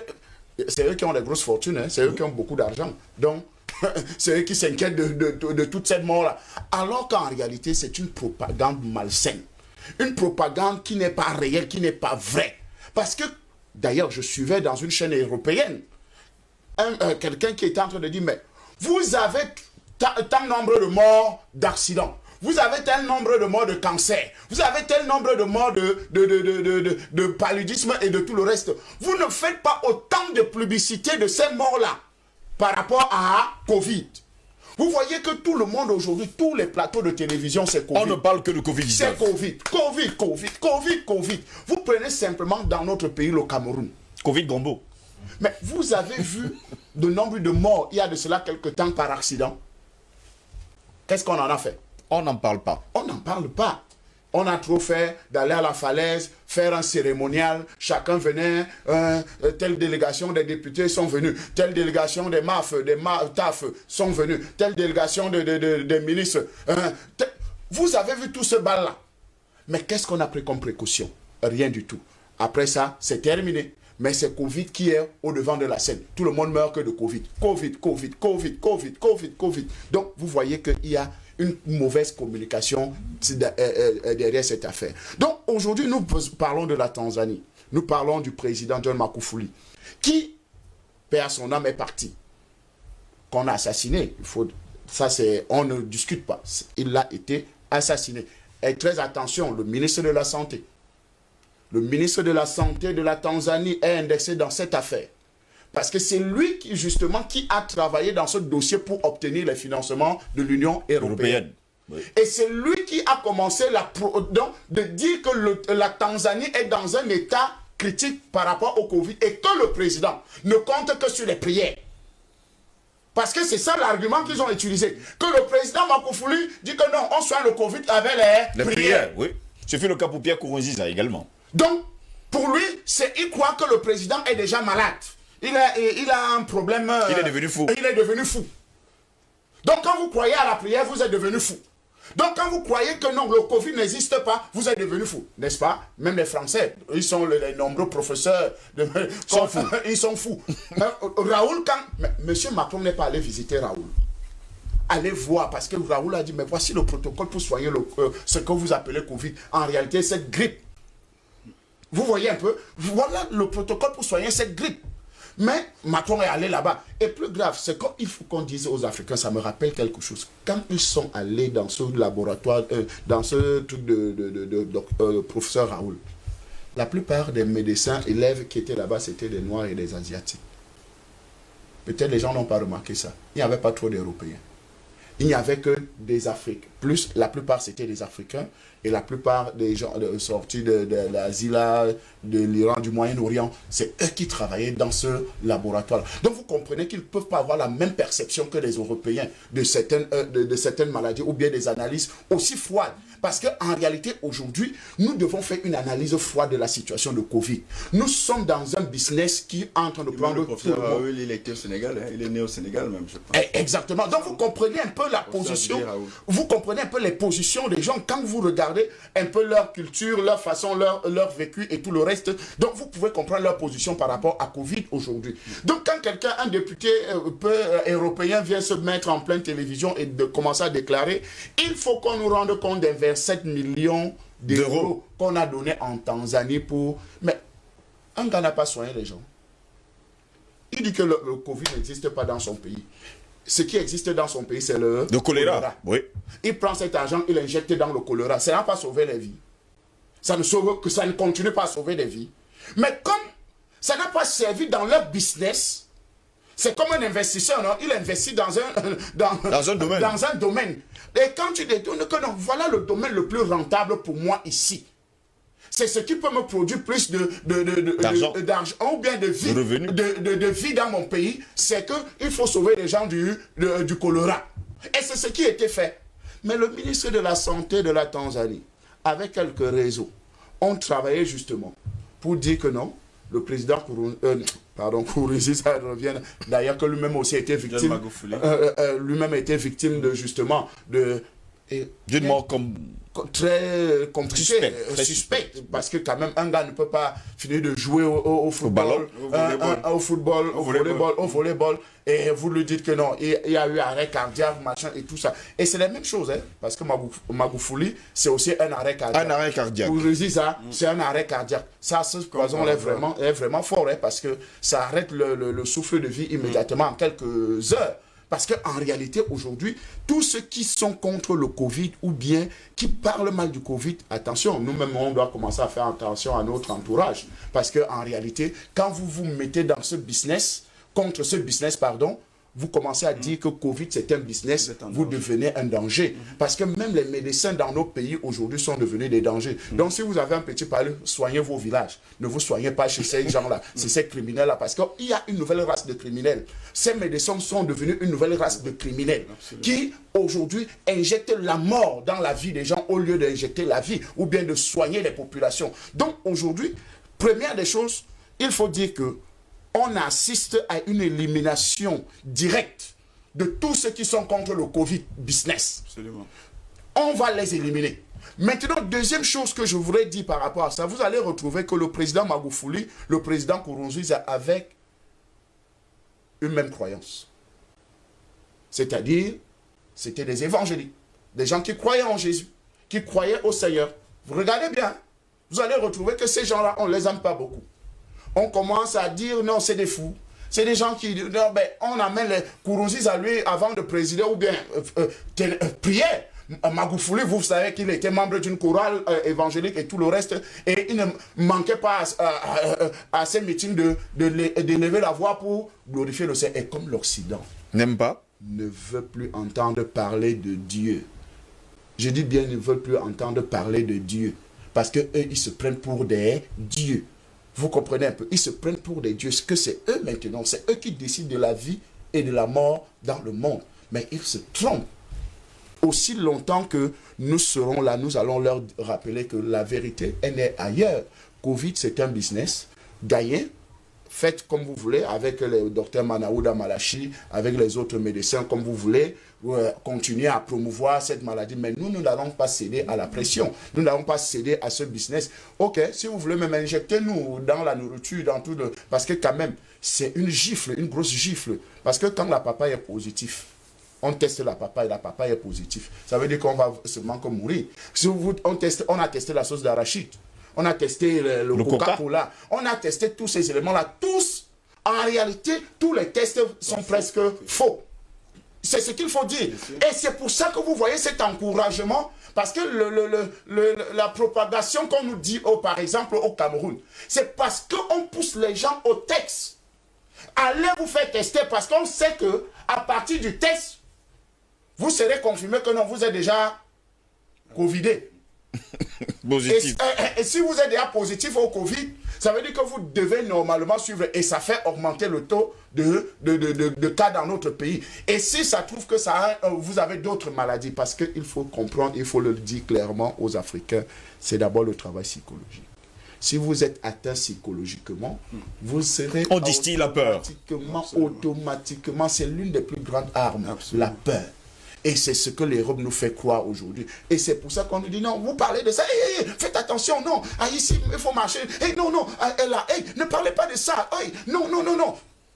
c'est eux qui ont des grosses fortunes, hein, c'est eux qui ont beaucoup d'argent. Donc, c'est eux qui s'inquiètent de toute cette mort-là. Alors qu'en réalité, c'est une propagande malsaine. Une propagande qui n'est pas réelle, qui n'est pas vraie. Parce que, d'ailleurs, je suivais dans une chaîne européenne quelqu'un qui était en train de dire, mais vous avez tant nombre de morts d'accidents. Vous avez tel nombre de morts de cancer. Vous avez tel nombre de morts de paludisme et de tout le reste. Vous ne faites pas autant de publicité de ces morts-là par rapport à Covid. Vous voyez que tout le monde aujourd'hui, tous les plateaux de télévision, c'est Covid. On ne parle que de Covid-19. C'est Covid. Vous prenez simplement dans notre pays, le Cameroun. Covid Gombo. Mais vous avez vu le nombre de morts il y a de cela quelque temps par accident. Qu'est-ce qu'on en a fait? On n'en parle pas. On n'en parle pas. On a trop fait d'aller à la falaise, faire un cérémonial. Chacun venait, telle délégation des députés sont venus, telle délégation des MAF, TAF sont venus, telle délégation des ministres. Vous avez vu tout ce bal-là. Mais qu'est-ce qu'on a pris comme précaution? Rien du tout. Après ça, c'est terminé. Mais c'est Covid qui est au devant de la scène. Tout le monde meurt que de Covid. Covid. Donc, vous voyez qu'il y a une mauvaise communication derrière cette affaire. Donc, aujourd'hui, nous parlons de la Tanzanie. Nous parlons du président John Magufuli, qui, perd son âme, est parti. Qu'on a assassiné. On ne discute pas. Il a été assassiné. Et très attention, le ministre de la Santé. Le ministre de la Santé de la Tanzanie est indexé dans cette affaire. Parce que c'est lui qui a travaillé dans ce dossier pour obtenir les financements de l'Union européenne. Oui. Et c'est lui qui a commencé de dire que la Tanzanie est dans un état critique par rapport au Covid et que le président ne compte que sur les prières. Parce que c'est ça l'argument qu'ils ont utilisé. Que le président Magufuli dit que non, on soigne le Covid avec les prières. Oui. Ce fut le cas pour Pierre Nkurunziza également. Donc, pour lui, il croit que le président est déjà malade. Il a un problème. Il est devenu fou. Il est devenu fou. Donc, quand vous croyez à la prière, vous êtes devenu fou. Donc, quand vous croyez que non, le Covid n'existe pas, vous êtes devenu fou. N'est-ce pas? Même les Français, ils sont les nombreux professeurs. Ils sont fous. Raoul, Monsieur Macron n'est pas allé visiter Raoul. Allez voir, parce que Raoul a dit, mais voici le protocole pour soigner ce que vous appelez Covid. En réalité, cette grippe. Vous voyez un peu, voilà le protocole pour soigner cette grippe. Mais Macron est allé là-bas. Et plus grave, c'est qu'il faut qu'on dise aux Africains, ça me rappelle quelque chose. Quand ils sont allés dans ce laboratoire, dans ce truc de professeur Raoul, la plupart des médecins, élèves qui étaient là-bas, c'était des Noirs et des Asiatiques. Peut-être les gens n'ont pas remarqué ça. Il n'y avait pas trop d'Européens. Il n'y avait que des Africains. Plus, la plupart, c'était des Africains. Et la plupart des gens sortis de l'Asie, de l'Iran, du Moyen-Orient, c'est eux qui travaillaient dans ce laboratoire. Donc, vous comprenez qu'ils ne peuvent pas avoir la même perception que les Européens de certaines maladies ou bien des analyses aussi froides. Parce qu'en réalité, aujourd'hui, nous devons faire une analyse froide de la situation de Covid. Nous sommes dans un business qui est en train de prendre le professeur Raoul, il était au Sénégal, hein? Il est né au Sénégal même, je pense. Exactement. Donc, vous comprenez un peu la position, vous comprenez un peu les positions des gens quand vous regardez un peu leur culture, leur façon, leur vécu et tout le reste. Donc, vous pouvez comprendre leur position par rapport à Covid aujourd'hui. Donc, quand quelqu'un, un député européen vient se mettre en pleine télévision et de commencer à déclarer, il faut qu'on nous rende compte des 27 millions d'euros qu'on a donnés en Tanzanie pour... Mais un gars n'a pas soigné les gens. Il dit que le Covid n'existe pas dans son pays. Ce qui existe dans son pays, c'est le choléra. Oui. Il prend cet argent, il l'injecte dans le choléra. Ça n'a pas sauvé les vies. Ça ne continue pas à sauver des vies. Mais comme ça n'a pas servi dans leur business, c'est comme un investisseur, non? Il investit dans un domaine. Et quand tu détournes que non, voilà le domaine le plus rentable pour moi ici. c'est ce qui peut me produire plus D'argent. d'argent ou bien de vie, De revenus. de vie dans mon pays, c'est qu'il faut sauver les gens du choléra. Et c'est ce qui a été fait. Mais le ministre de la Santé de la Tanzanie, avec quelques réseaux, ont travaillé justement pour dire que non, le président Kourouzi, ça revient d'ailleurs que lui-même aussi a été victime, lui-même a été victime de justement d'une mort comme très compliqué, suspect, parce que quand même un gars ne peut pas finir de jouer au football, au volleyball, et vous lui dites que non, il y a eu arrêt cardiaque, machin et tout ça. Et c'est la même chose, hein, parce que Magoufouli, c'est aussi un arrêt cardiaque. un arrêt cardiaque. Vous le dites ça, c'est un arrêt cardiaque. Ça, ce poison est vraiment fort, hein, parce que ça arrête le souffle de vie immédiatement en quelques heures. Parce qu'en réalité, aujourd'hui, tous ceux qui sont contre le Covid ou bien qui parlent mal du Covid, attention, nous-mêmes, on doit commencer à faire attention à notre entourage. Parce qu'en réalité, quand vous vous mettez dans ce business, contre ce business, pardon, vous commencez à dire que Covid, c'est un business, vous devenez un danger. Parce que même les médecins dans nos pays aujourd'hui sont devenus des dangers. Donc, si vous avez un petit palais, soignez vos villages. Ne vous soignez pas chez ces gens-là, c'est ces criminels-là. Parce qu'il y a une nouvelle race de criminels. Ces médecins sont devenus une nouvelle race de criminels qui, aujourd'hui, injectent la mort dans la vie des gens au lieu d'injecter la vie ou bien de soigner les populations. Donc, aujourd'hui, première des choses, il faut dire que on assiste à une élimination directe de tous ceux qui sont contre le Covid business. Absolument. On va les éliminer. Maintenant, deuxième chose que je voudrais dire par rapport à ça, vous allez retrouver que le président Magoufouli, le président Kourouzi, avec une même croyance. C'est-à-dire, c'était des évangéliques, des gens qui croyaient en Jésus, qui croyaient au Seigneur. Vous regardez bien, vous allez retrouver que ces gens-là, on ne les aime pas beaucoup. On commence à dire non, c'est des fous. C'est des gens qui... Non, ben, on amène les Kourouzi à lui avant de présider ou bien prier. Magoufouli, vous savez qu'il était membre d'une chorale évangélique et tout le reste. Et il ne manquait pas à ces meetings de lever la voix pour glorifier le Seigneur. Et comme l'Occident N'aime pas. ne veut plus entendre parler de Dieu. Je dis bien, ne veut plus entendre parler de Dieu. Parce qu'eux, ils se prennent pour des dieux. Vous comprenez un peu, ils se prennent pour des dieux, ce que c'est eux maintenant, c'est eux qui décident de la vie et de la mort dans le monde. Mais ils se trompent. Aussi longtemps que nous serons là, nous allons leur rappeler que la vérité, elle est ailleurs. Covid, c'est un business. Gagnez, faites comme vous voulez, avec le docteur Manaouda Malachi, avec les autres médecins, comme vous voulez, continuer à promouvoir cette maladie. Mais nous n'allons pas céder à la pression. Nous n'allons pas céder à ce business. Ok, si vous voulez même injecter nous dans la nourriture, dans tout le... Parce que quand même, c'est une gifle, une grosse gifle. Parce que quand la papaye est positive, on teste la papaye est positive. Ça veut dire qu'on va seulement comme mourir. Si on a testé la sauce d'arachide. On a testé le Coca-Cola. On a testé tous ces éléments-là. Tous, en réalité, tous les tests sont presque faux. C'est ce qu'il faut dire. Et c'est pour ça que vous voyez cet encouragement. Parce que la propagation qu'on nous dit, par exemple, au Cameroun, c'est parce qu'on pousse les gens au test. Allez vous faire tester parce qu'on sait que à partir du test, vous serez confirmé que non, vous êtes déjà covidé. Positif. Et si vous êtes déjà positif au Covid, ça veut dire que vous devez normalement suivre et ça fait augmenter le taux de cas dans notre pays. Et si ça trouve que vous avez d'autres maladies, parce qu'il faut comprendre, il faut le dire clairement aux Africains, c'est d'abord le travail psychologique. Si vous êtes atteint psychologiquement, vous serez... On distille la peur. Automatiquement, c'est l'une des plus grandes armes, la peur. Et c'est ce que l'Europe nous fait croire aujourd'hui. Et c'est pour ça qu'on nous dit, non, vous parlez de ça, faites attention, non, ici, il faut marcher, non, là, ne parlez pas de ça, non.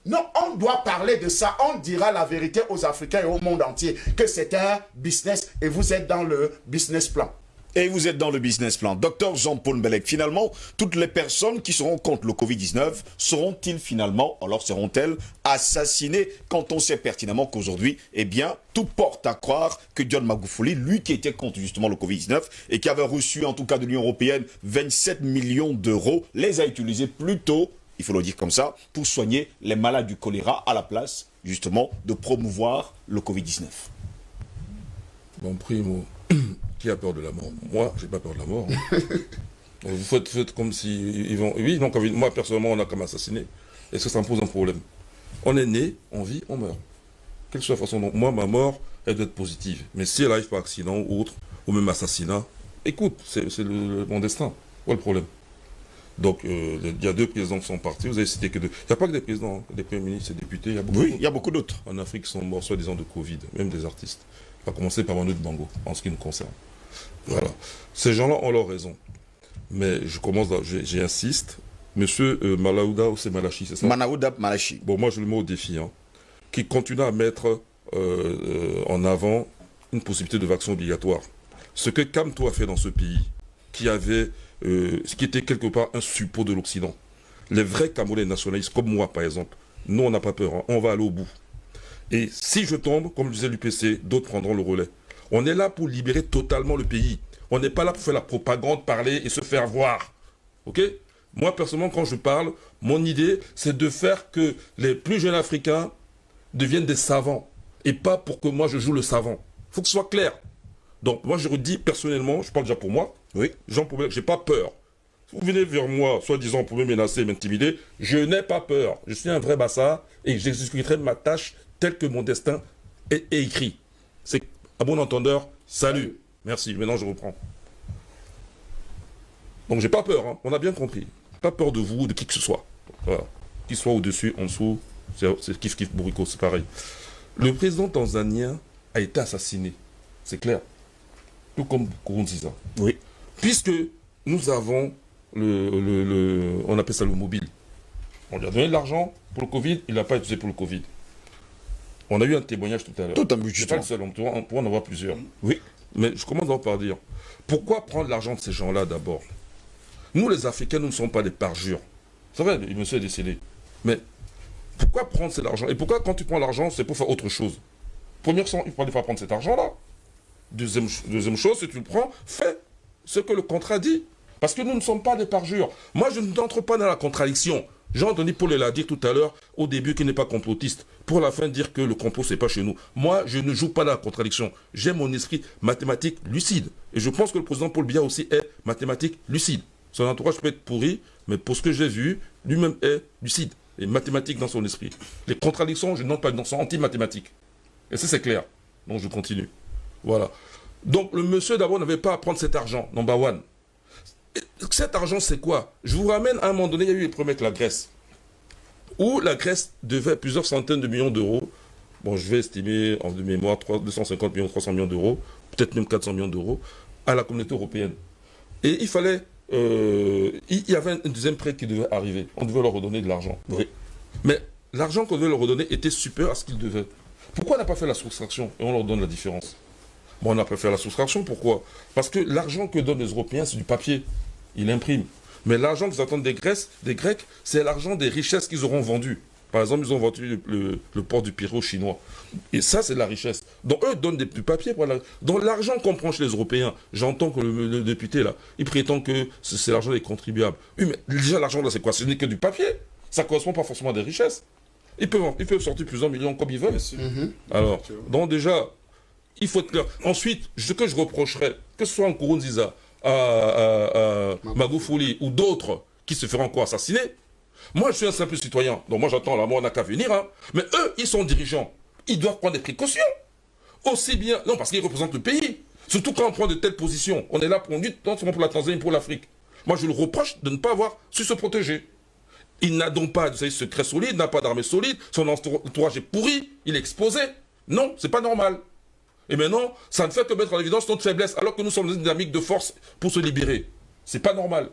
Non, on doit parler de ça, on dira la vérité aux Africains et au monde entier, que c'est un business et vous êtes dans le business plan. Et vous êtes dans le business plan. Docteur Jean-Paul Mbelek, finalement, toutes les personnes qui seront contre le Covid-19 seront-ils finalement, alors seront-elles assassinées quand on sait pertinemment qu'aujourd'hui, eh bien, tout porte à croire que John Magoufouli, lui qui était contre justement le Covid-19 et qui avait reçu en tout cas de l'Union européenne 27 millions d'euros, les a utilisés plutôt, il faut le dire comme ça, pour soigner les malades du choléra à la place justement de promouvoir le Covid-19. Bon, primo. Qui a peur de la mort? Moi, j'ai pas peur de la mort. Vous faites comme si ils vont... Oui, donc moi personnellement, on a comme assassiné. Est-ce que ça me pose un problème? On est né, on vit, on meurt. Quelle que soit la façon dont... Moi, ma mort, elle doit être positive. Mais si elle arrive par accident ou autre, ou même assassinat, écoute, c'est mon destin. Où est le problème? Donc, il y a 2 présidents qui sont partis. Vous avez cité que 2. Il n'y a pas que des présidents, des premiers ministres et députés. Oui, il y a beaucoup d'autres. En Afrique qui sont morts, soi-disant de Covid, même des artistes. On va commencer par Manu Bango, en ce qui nous concerne. Voilà. Ces gens-là ont leur raison. Mais j'insiste. Monsieur Malaouda ou c'est Malachi, c'est ça? Manaouda Malachi. Bon, moi je le mets au défi. Qui continue à mettre en avant une possibilité de vaccin obligatoire. Ce que Kamto a fait dans ce pays, qui était quelque part un suppôt de l'Occident. Les vrais Camerounais nationalistes, comme moi par exemple, nous on n'a pas peur, on va aller au bout. Et si je tombe, comme disait l'UPC, d'autres prendront le relais. On est là pour libérer totalement le pays. On n'est pas là pour faire la propagande, parler et se faire voir. Ok? Moi, personnellement, quand je parle, mon idée, c'est de faire que les plus jeunes Africains deviennent des savants. Et pas pour que moi, je joue le savant. Il faut que ce soit clair. Donc, moi, je redis personnellement, je parle déjà pour moi, Oui. j'ai pas peur. Vous venez vers moi, soi-disant, pour me menacer, m'intimider, je n'ai pas peur. Je suis un vrai bassa et j'exécuterai ma tâche telle que mon destin est écrit. C'est à bon entendeur, salut. Merci, maintenant je reprends. Donc j'ai pas peur, hein. On a bien compris. Pas peur de vous, de qui que ce soit. Voilà. Qu'il soit au-dessus, en dessous, c'est kiff bourrico, c'est pareil. Le président tanzanien a été assassiné, c'est clair. Tout comme Nkurunziza. Oui. Puisque nous avons on appelle ça le mobile. On lui a donné de l'argent pour le Covid, il n'a pas utilisé pour le Covid. On a eu un témoignage tout à l'heure. Tout un Je budget. suis pas le seul, on pourra en avoir plusieurs. Oui. Mais je commence d'abord par dire, pourquoi prendre l'argent de ces gens-là d'abord? Nous, les Africains, nous ne sommes pas des parjures. C'est vrai, le monsieur est décédé. Mais pourquoi prendre cet argent? Et pourquoi quand tu prends l'argent, c'est pour faire autre chose? Première chose, il ne faut pas prendre cet argent-là. Deuxième chose, si tu le prends, fais ce que le contrat dit. Parce que nous ne sommes pas des parjures. Moi, je n'entre pas dans la contradiction. J'ai entendu Paul l'a dit tout à l'heure, au début, qu'il n'est pas complotiste. Pour la fin, dire que le complot, c'est pas chez nous. Moi, je ne joue pas dans la contradiction. J'ai mon esprit mathématique lucide. Et je pense que le président Paul Biya aussi est mathématique lucide. Son entourage peut être pourri, mais pour ce que j'ai vu, lui-même est lucide et mathématique dans son esprit. Les contradictions, je n'entre pas dans son anti-mathématiques. Et ça, c'est clair. Donc, je continue. Voilà. Donc, le monsieur, d'abord, n'avait pas à prendre cet argent, number one. Cet argent, c'est quoi? Je vous ramène à un moment donné, il y a eu les problèmes avec la Grèce, où la Grèce devait plusieurs centaines de millions d'euros. Bon, je vais estimer en de mémoire 250 millions, 300 millions d'euros, peut-être même 400 millions d'euros, à la communauté européenne. Et il fallait... il y avait un deuxième prêt qui devait arriver. On devait leur redonner de l'argent. Oui. Mais l'argent qu'on devait leur redonner était supérieur à ce qu'ils devaient. Pourquoi on n'a pas fait la soustraction et on leur donne la différence? Bon, on n'a pas fait la soustraction, pourquoi? Parce que l'argent que donnent les Européens, c'est du papier. Ils impriment. Mais l'argent qu'ils attendent des Grecs, c'est l'argent des richesses qu'ils auront vendues. Par exemple, ils ont vendu le port du Pirée aux Chinois. Et ça, c'est de la richesse. Donc, eux donnent du papier. Donc, l'argent qu'on prend chez les Européens, j'entends que le député, là, il prétend que c'est l'argent des contribuables. Oui, mais déjà, l'argent, là, c'est quoi? Ce n'est que du papier. Ça ne correspond pas forcément à des richesses. Ils peuvent sortir plusieurs millions comme ils veulent. Alors, donc déjà, il faut être clair. Ensuite, ce que je reprocherais, que ce soit en Nkurunziza, à Magufuli ou d'autres qui se feront encore assassiner, moi, je suis un simple citoyen. Donc, moi, j'attends la mort, on n'a qu'à venir. Hein. Mais eux, ils sont dirigeants. Ils doivent prendre des précautions. Aussi bien... Non, parce qu'ils représentent le pays. Surtout quand on prend de telles positions. On est là pour lutter, non seulement pour la Tanzanie, pour l'Afrique. Moi, je le reproche de ne pas avoir su se protéger. Il n'a donc pas de secret solide, n'a pas d'armée solide. Son entourage est pourri. Il est exposé. Non, c'est pas normal. Et maintenant, ça ne fait que mettre en évidence notre faiblesse, alors que nous sommes dans une dynamique de force pour se libérer. C'est pas normal.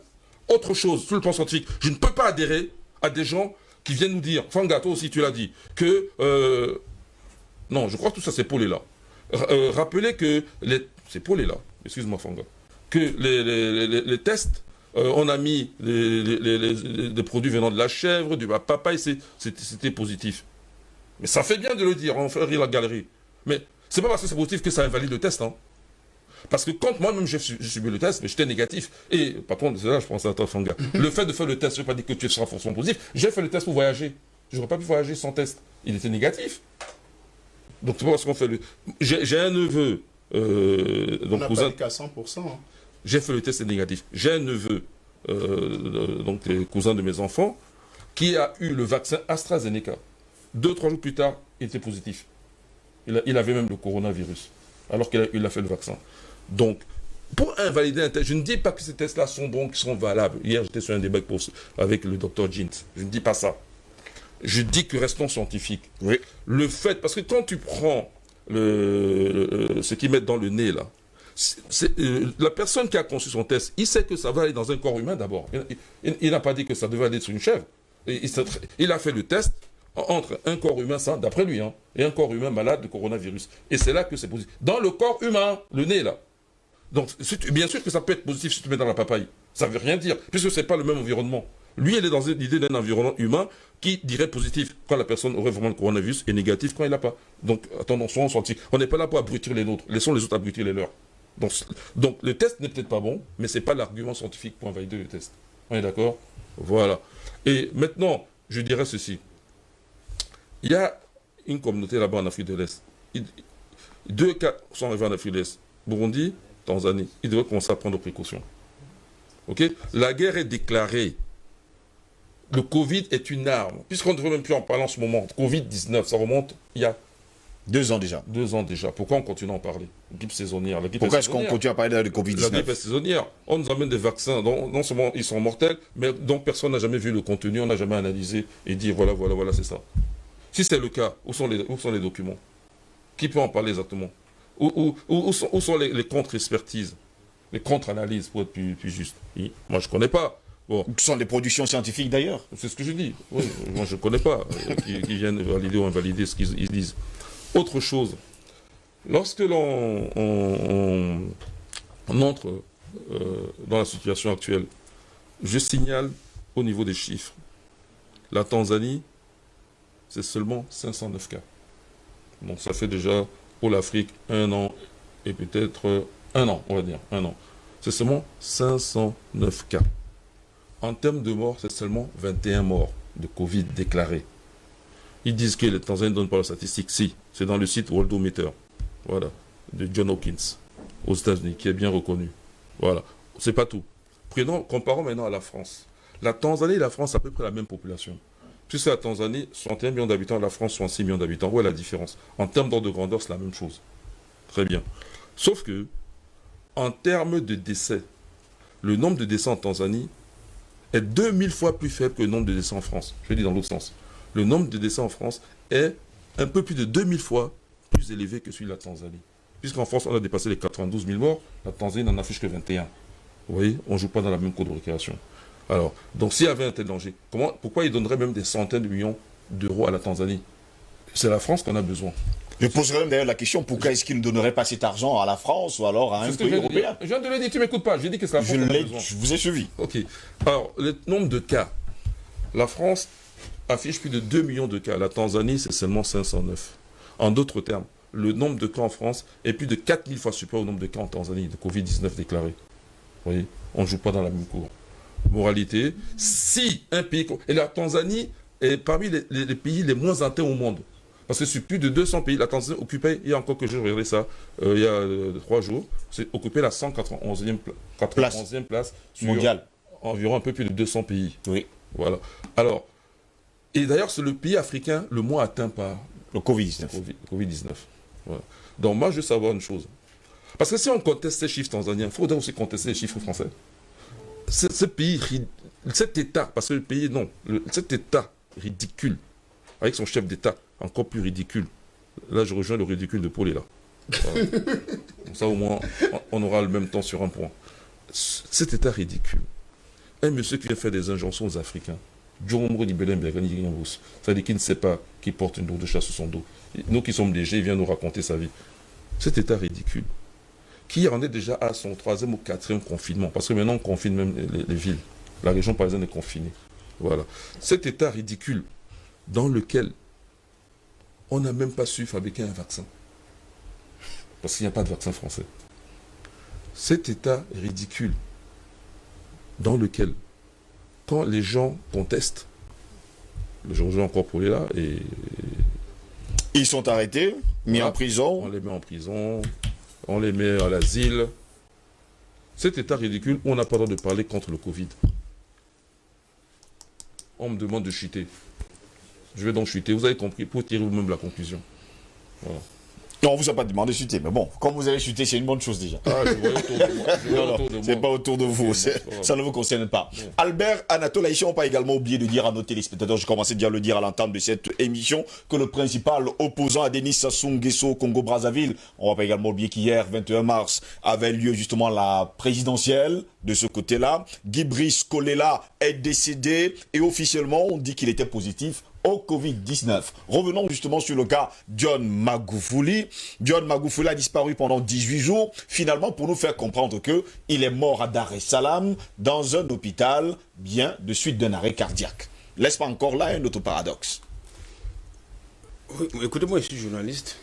Autre chose, sur le plan scientifique, je ne peux pas adhérer à des gens qui viennent nous dire, Fanga, toi aussi tu l'as dit, que... non, je crois que tout ça c'est Paul là. Rappelez que... C'est Paul là, excuse-moi Fanga. Que les tests, on a mis des produits venant de la chèvre, du papaye, c'était positif. Mais ça fait bien de le dire, on fait rire la galerie. Mais c'est pas parce que c'est positif que ça invalide le test, hein. Parce que quand moi-même j'ai subi le test, mais j'étais négatif. Et par contre, c'est là je pense à toi, Fanga. Le fait de faire le test, je ne veux pas dire que tu seras forcément positif. J'ai fait le test pour voyager. Je n'aurais pas pu voyager sans test. Il était négatif. Donc c'est pas parce qu'on fait le... J'ai un neveu. On n'a pas dit qu'à 100%. Hein. J'ai fait le test, c'est négatif. J'ai un neveu donc les cousins de mes enfants, qui a eu le vaccin AstraZeneca. 2-3 jours plus tard, il était positif. Il avait même le coronavirus, alors qu'il a fait le vaccin. Donc, pour invalider un test, je ne dis pas que ces tests-là sont bons, qu'ils sont valables. Hier, j'étais sur un débat avec le docteur Jeans. Je ne dis pas ça. Je dis que restons scientifiques. Oui. Le fait, parce que quand tu prends ce qu'ils mettent dans le nez, là, la personne qui a conçu son test, il sait que ça va aller dans un corps humain d'abord. Il n'a pas dit que ça devait aller sur une chèvre. Il a fait le test entre un corps humain sain, d'après lui, hein, et un corps humain malade de coronavirus. Et c'est là que c'est positif. Dans le corps humain, le nez, là. Donc, bien sûr que ça peut être positif si tu mets dans la papaye. Ça ne veut rien dire, puisque ce n'est pas le même environnement. Lui, il est dans l'idée d'un environnement humain qui dirait positif quand la personne aurait vraiment le coronavirus et négatif quand il n'a pas. Donc, attendons, soyons scientifiques. On n'est pas là pour abrutir les nôtres. Laissons les autres abrutir les leurs. Donc le test n'est peut-être pas bon, mais ce n'est pas l'argument scientifique pour invalider le test. On est d'accord? Voilà. Et maintenant, je dirais ceci. Il y a une communauté là-bas en Afrique de l'Est. 2 cas sont arrivés en Afrique de l'Est. Burundi, Tanzanie. Ils devraient commencer à prendre des précautions. Ok? La guerre est déclarée. Le Covid est une arme. Puisqu'on ne devrait même plus en parler en ce moment. Covid-19, ça remonte il y a 2 ans déjà. 2 ans déjà. Pourquoi on continue à en parler? La grippe saisonnière. Pourquoi est-ce qu'on continue à parler de La Covid-19? grippe est saisonnière. On nous amène des vaccins dont non seulement ils sont mortels, mais dont personne n'a jamais vu le contenu, on n'a jamais analysé et dit voilà, c'est ça. Si c'est le cas, où sont les documents? Qui peut en parler exactement? Où sont les contre-expertises? Les contre-analyses, pour être plus juste? Moi, je ne connais pas. Bon. Ce sont des productions scientifiques d'ailleurs. C'est ce que je dis. Oui, moi, je ne connais pas qui viennent valider ou invalider ce qu'ils disent. Autre chose, lorsque l'on entre dans la situation actuelle, je signale au niveau des chiffres, la Tanzanie, c'est seulement 509 cas. Donc ça fait déjà pour l'Afrique 1 an et peut-être 1 an, on va dire, 1 an. C'est seulement 509 cas. En termes de morts, c'est seulement 21 morts de Covid déclarés. Ils disent que les Tanzaniens ne donnent pas la statistique. Si, c'est dans le site Worldometer, voilà, de John Hopkins, aux États-Unis, qui est bien reconnu. Voilà, c'est pas tout. Comparons maintenant à la France. La Tanzanie et la France, à peu près la même population. Puisque la Tanzanie, 61 millions d'habitants, la France, 66 millions d'habitants. Où est la différence? En termes d'ordre de grandeur, c'est la même chose. Très bien. Sauf que, en termes de décès, le nombre de décès en Tanzanie est 2000 fois plus faible que le nombre de décès en France. Je dis dans l'autre sens. Le nombre de décès en France est un peu plus de 2000 fois plus élevé que celui de la Tanzanie. Puisqu'en France, on a dépassé les 92 000 morts, la Tanzanie n'en affiche que 21. Vous voyez, on ne joue pas dans la même cour de récréation. Alors, donc s'il y avait un tel danger, pourquoi ils donneraient même des centaines de millions d'euros à la Tanzanie? C'est la France qu'on a besoin. Je poserais même d'ailleurs la question, pourquoi est-ce qu'ils ne donneraient pas cet argent à la France ou alors à un pays européen? Je viens de le dire, tu ne m'écoutes pas, j'ai dit que c'est la France qu'on a besoin. Je vous ai suivi. Ok. Alors, le nombre de cas. La France affiche plus de 2 millions de cas. La Tanzanie, c'est seulement 509. En d'autres termes, le nombre de cas en France est plus de 4000 fois supérieur au nombre de cas en Tanzanie de Covid-19 déclarés. Vous voyez, on ne joue pas dans la même cour. Moralité, si un pays... Et la Tanzanie est parmi les pays les moins atteints au monde. Parce que sur plus de 200 pays, la Tanzanie occupait, il y a encore que je regardais ça, il y a 3 jours, c'est occupé la 191e place sur mondiale. Environ un peu plus de 200 pays. Oui. Voilà. Alors, et d'ailleurs, c'est le pays africain le moins atteint par le Covid-19. Voilà. Donc moi, je veux savoir une chose. Parce que si on conteste ces chiffres tanzaniens, il faudrait aussi contester les chiffres français. Ce pays, cet État, parce que le pays, non, cet État ridicule, avec son chef d'État encore plus ridicule. Là, je rejoins le ridicule de Paul est là. Voilà. Comme ça, au moins, on aura le même temps sur un point. Cet État ridicule. Un monsieur qui vient faire des injonctions aux Africains, c'est-à-dire qu'il ne sait pas qu'il porte une lourde de chasse sur son dos. Nous qui sommes légers, il vient nous raconter sa vie. Cet État ridicule, qui en est déjà à son 3e ou 4e confinement, parce que maintenant on confine même les villes. La région parisienne est confinée. Voilà. Cet État ridicule dans lequel on n'a même pas su fabriquer un vaccin. Parce qu'il n'y a pas de vaccin français. Cet État ridicule dans lequel, quand les gens contestent, je rejoins encore pour les là, et ils sont arrêtés, mis en prison. On les met en prison, on les met à l'asile. Cet État ridicule où on n'a pas le droit de parler contre le Covid. on me demande de chuter. Je vais donc chuter. Vous avez compris, pour tirer vous-même la conclusion. Voilà. Non, on vous a pas demandé de chuter, mais bon, comme vous avez chuté, c'est une bonne chose déjà. Ah, je vois autour de moi. Je vois Non, autour de non, c'est moi. pas autour de vous, Ok, ça ne vous concerne pas. Albert Anatole Haïtien, on n'a pas également oublié de dire à nos téléspectateurs, j'ai commencé déjà à le dire à l'entame de cette émission, que le principal opposant à Denis Sassou Nguesso au Congo-Brazzaville, on va pas également oublier qu'hier, 21 mars, avait lieu justement la présidentielle de ce côté-là. Guy Brice Kolela est décédé et officiellement, on dit qu'il était positif au Covid-19. Revenons justement sur le cas John Magufuli. John Magufuli a disparu pendant 18 jours, finalement pour nous faire comprendre que il est mort à Dar es Salaam dans un hôpital, bien de suite d'un arrêt cardiaque. Laisse pas encore là un autre paradoxe. Oui, écoutez-moi, je suis journaliste.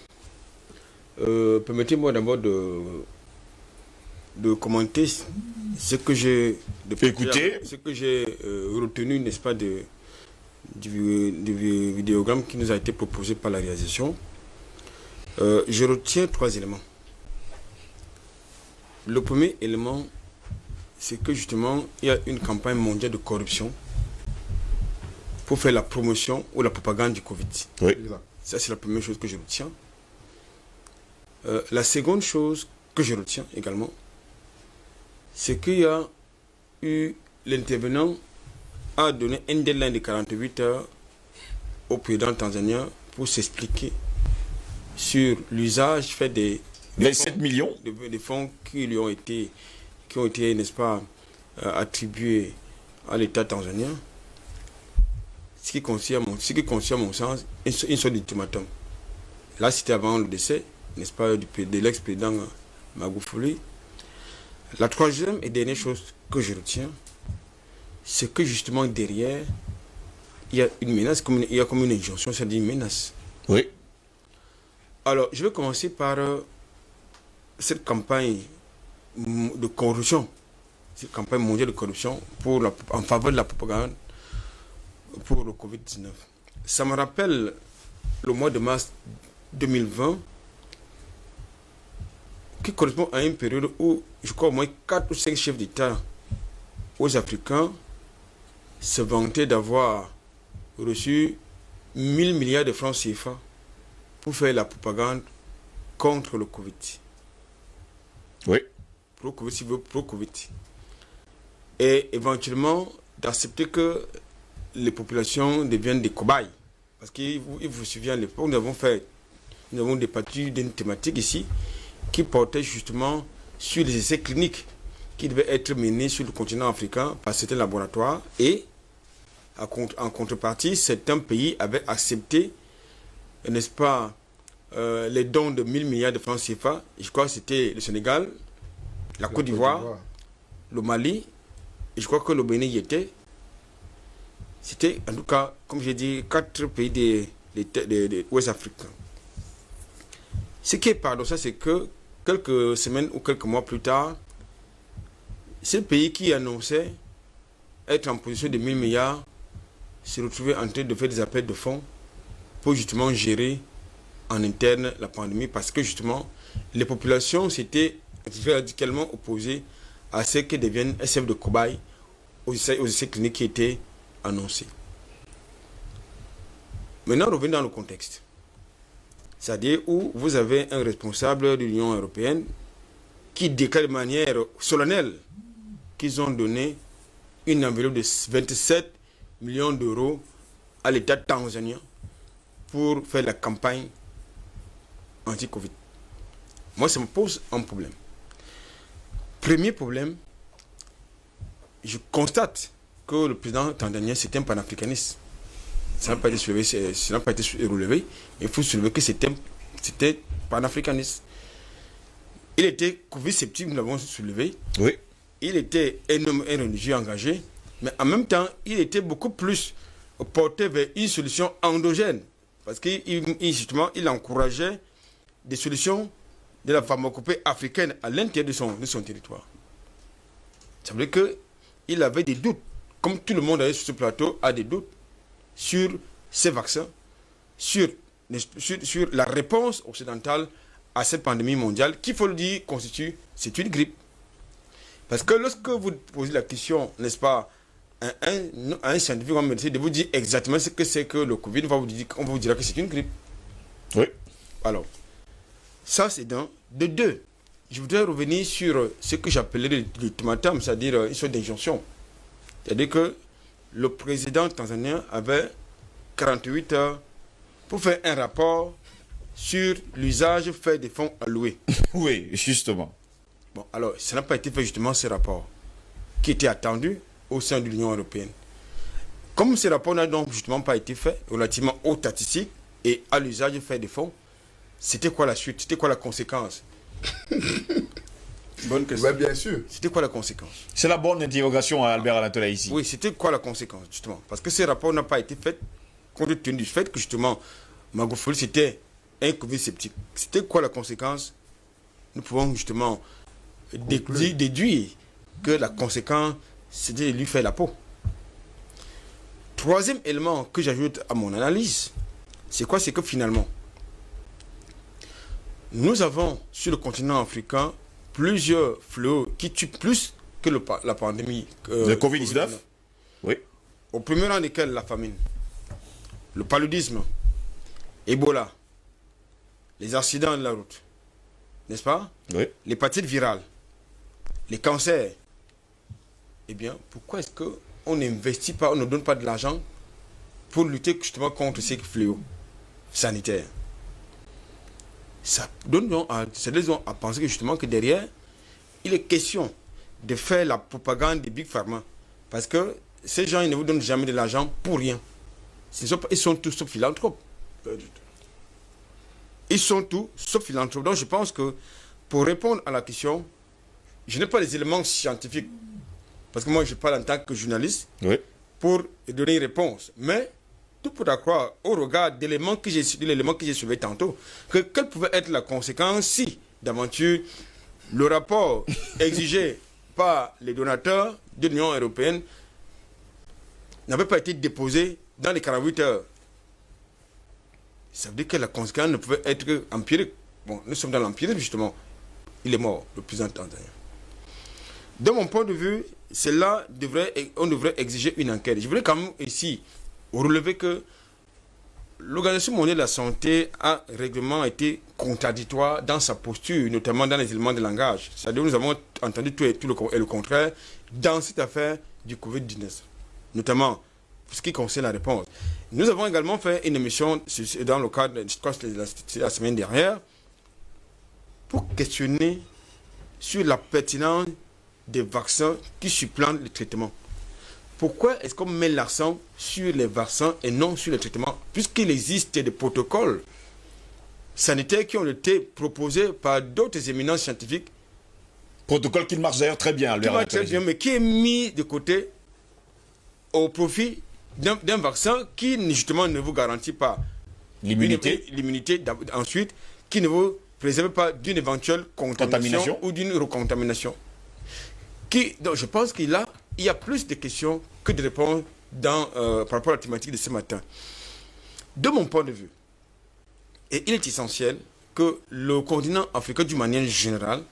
Permettez-moi d'abord de commenter ce que j'ai retenu, n'est-ce pas, du vidéogramme qui nous a été proposé par la réalisation. Je retiens 3 éléments. Le premier élément, c'est que justement, il y a une campagne mondiale de corruption pour faire la promotion ou la propagande du Covid. Oui. Ça, c'est la première chose que je retiens. La seconde chose que je retiens également, c'est qu'il y a eu l'intervenant a donné un deadline de 48 heures au président tanzanien pour s'expliquer sur l'usage fait des 27 millions des fonds qui ont été, n'est-ce pas, attribués à l'État tanzanien. Ce qui concerne à mon sens une sorte d'ultimatum. Là, c'était avant le décès, n'est-ce pas, de l'ex-président Magufuli. La troisième et dernière chose que je retiens, c'est que justement derrière, il y a une menace, il y a comme une injonction, c'est-à-dire une menace. Oui. Alors, je vais commencer par cette campagne de corruption, cette campagne mondiale de corruption en faveur de la propagande pour le Covid-19. Ça me rappelle le mois de mars 2020, qui correspond à une période où, je crois, au moins 4 ou 5 chefs d'État aux Africains se vantaient d'avoir reçu 1000 milliards de francs CFA pour faire la propagande contre le Covid. Oui. Pro-Covid. Et éventuellement d'accepter que les populations deviennent des cobayes. Parce qu'il vous souvient, à l'époque, nous avons débattu d'une thématique ici qui portait justement sur les essais cliniques qui devaient être menés sur le continent africain par certains laboratoires et en contrepartie, certains pays avaient accepté, n'est-ce pas, les dons de 1000 milliards de francs CFA. Je crois que c'était le Sénégal, la Côte d'Ivoire, le Mali, et je crois que le Bénin y était. C'était, en tout cas, comme j'ai dit, 4 pays des Ouest africains. Ce qui est paradoxal, c'est que quelques semaines ou quelques mois plus tard, ce pays qui annonçait être en position de 1000 milliards se retrouvait en train de faire des appels de fonds pour justement gérer en interne la pandémie, parce que justement les populations s'étaient radicalement opposées à ce que deviennent SF de cobayes aux essais cliniques qui étaient annoncés. Maintenant, revenons dans le contexte. C'est-à-dire où vous avez un responsable de l'Union européenne qui déclare de manière solennelle qu'ils ont donné une enveloppe de 27 millions d'euros à l'État tanzanien pour faire la campagne anti-Covid. Moi, ça me pose un problème. Premier problème, je constate que le président tanzanien, c'est un panafricaniste. Ça n'a pas été relevé, mais il faut soulever que c'était panafricaniste. Il était Covid-sceptique, nous l'avons soulevé. Oui. Il était un homme religieux engagé, mais en même temps, il était beaucoup plus porté vers une solution endogène. Parce qu'il encourageait des solutions de la pharmacopée africaine à l'intérieur de son territoire. Ça veut dire qu'il avait des doutes, comme tout le monde sur ce plateau a des doutes sur ces vaccins, sur la réponse occidentale à cette pandémie mondiale, qu'il faut le dire, c'est une grippe. Parce que lorsque vous posez la question, n'est-ce pas, un scientifique ou un médecin de vous dire exactement ce que c'est que le Covid, on va vous dire que c'est une grippe. Oui. Alors, ça c'est d'un. De deux, je voudrais revenir sur ce que j'appellerais l'ultimatum, c'est-à-dire une sorte d'injonction. C'est-à-dire que le président tanzanien avait 48 heures pour faire un rapport sur l'usage fait des fonds alloués. Oui, justement. Bon, alors, ça n'a pas été fait justement ce rapport qui était attendu au sein de l'Union européenne. Comme ce rapport n'a donc justement pas été fait relativement aux statistiques et à l'usage fait des fonds, c'était quoi la suite? C'était quoi la conséquence? Bonne question. Oui, bien sûr. C'était quoi la conséquence? C'est la bonne interrogation à Albert Anatola ici. Oui, c'était quoi la conséquence, justement? Parce que ce rapport n'a pas été fait compte tenu du fait que, justement, Magufuli, c'était un Covid sceptique. C'était quoi la conséquence? Nous pouvons, justement, déduire que la conséquence, c'était de lui faire la peau. Troisième élément que j'ajoute à mon analyse, c'est quoi? C'est que, finalement, nous avons, sur le continent africain, plusieurs fléaux qui tuent plus que la pandémie. Le Covid-19. Oui. Au premier rang desquels la famine, le paludisme, Ebola, les accidents de la route, n'est-ce pas? Oui. L'hépatite virale, les cancers. Eh bien, pourquoi est-ce qu'on n'investit pas, on ne donne pas de l'argent pour lutter justement contre ces fléaux sanitaires? Ça donne donc à penser que justement que derrière, il est question de faire la propagande des Big Pharma. Parce que ces gens, ils ne vous donnent jamais de l'argent pour rien. Ils sont tous sauf philanthropes. Pas du tout. Ils sont tous sauf philanthropes. Donc je pense que pour répondre à la question, je n'ai pas les éléments scientifiques. Parce que moi, je parle en tant que journaliste Oui. pour donner une réponse. Mais tout pour croire, au regard de l'élément que j'ai soulevé tantôt, quelle pouvait être la conséquence si, d'aventure, le rapport exigé par les donateurs de l'Union européenne n'avait pas été déposé dans les 48 heures. Ça veut dire que la conséquence ne pouvait être empirique. Bon, nous sommes dans l'empirisme, justement. Il est mort, le président tanzanien. De mon point de vue, on devrait exiger une enquête. Je voulais quand même ici relever que l'Organisation mondiale de la santé a régulièrement été contradictoire dans sa posture, notamment dans les éléments de langage. C'est-à-dire que nous avons entendu tout et le contraire dans cette affaire du Covid-19, notamment pour ce qui concerne la réponse. Nous avons également fait une émission dans le cadre de la semaine dernière pour questionner sur la pertinence des vaccins qui supplantent le traitement. Pourquoi est-ce qu'on met l'accent sur les vaccins et non sur le traitement? Puisqu'il existe des protocoles sanitaires qui ont été proposés par d'autres éminents scientifiques. Protocole qui marche d'ailleurs très bien. Qui marche très bien, mais qui est mis de côté au profit d'un vaccin qui justement ne vous garantit pas l'immunité. L'immunité ensuite, qui ne vous préserve pas d'une éventuelle contamination ou d'une recontamination. Donc je pense qu'il y a plus de questions que de réponses par rapport à la thématique de ce matin. De mon point de vue, et il est essentiel que le continent africain, d'une manière générale,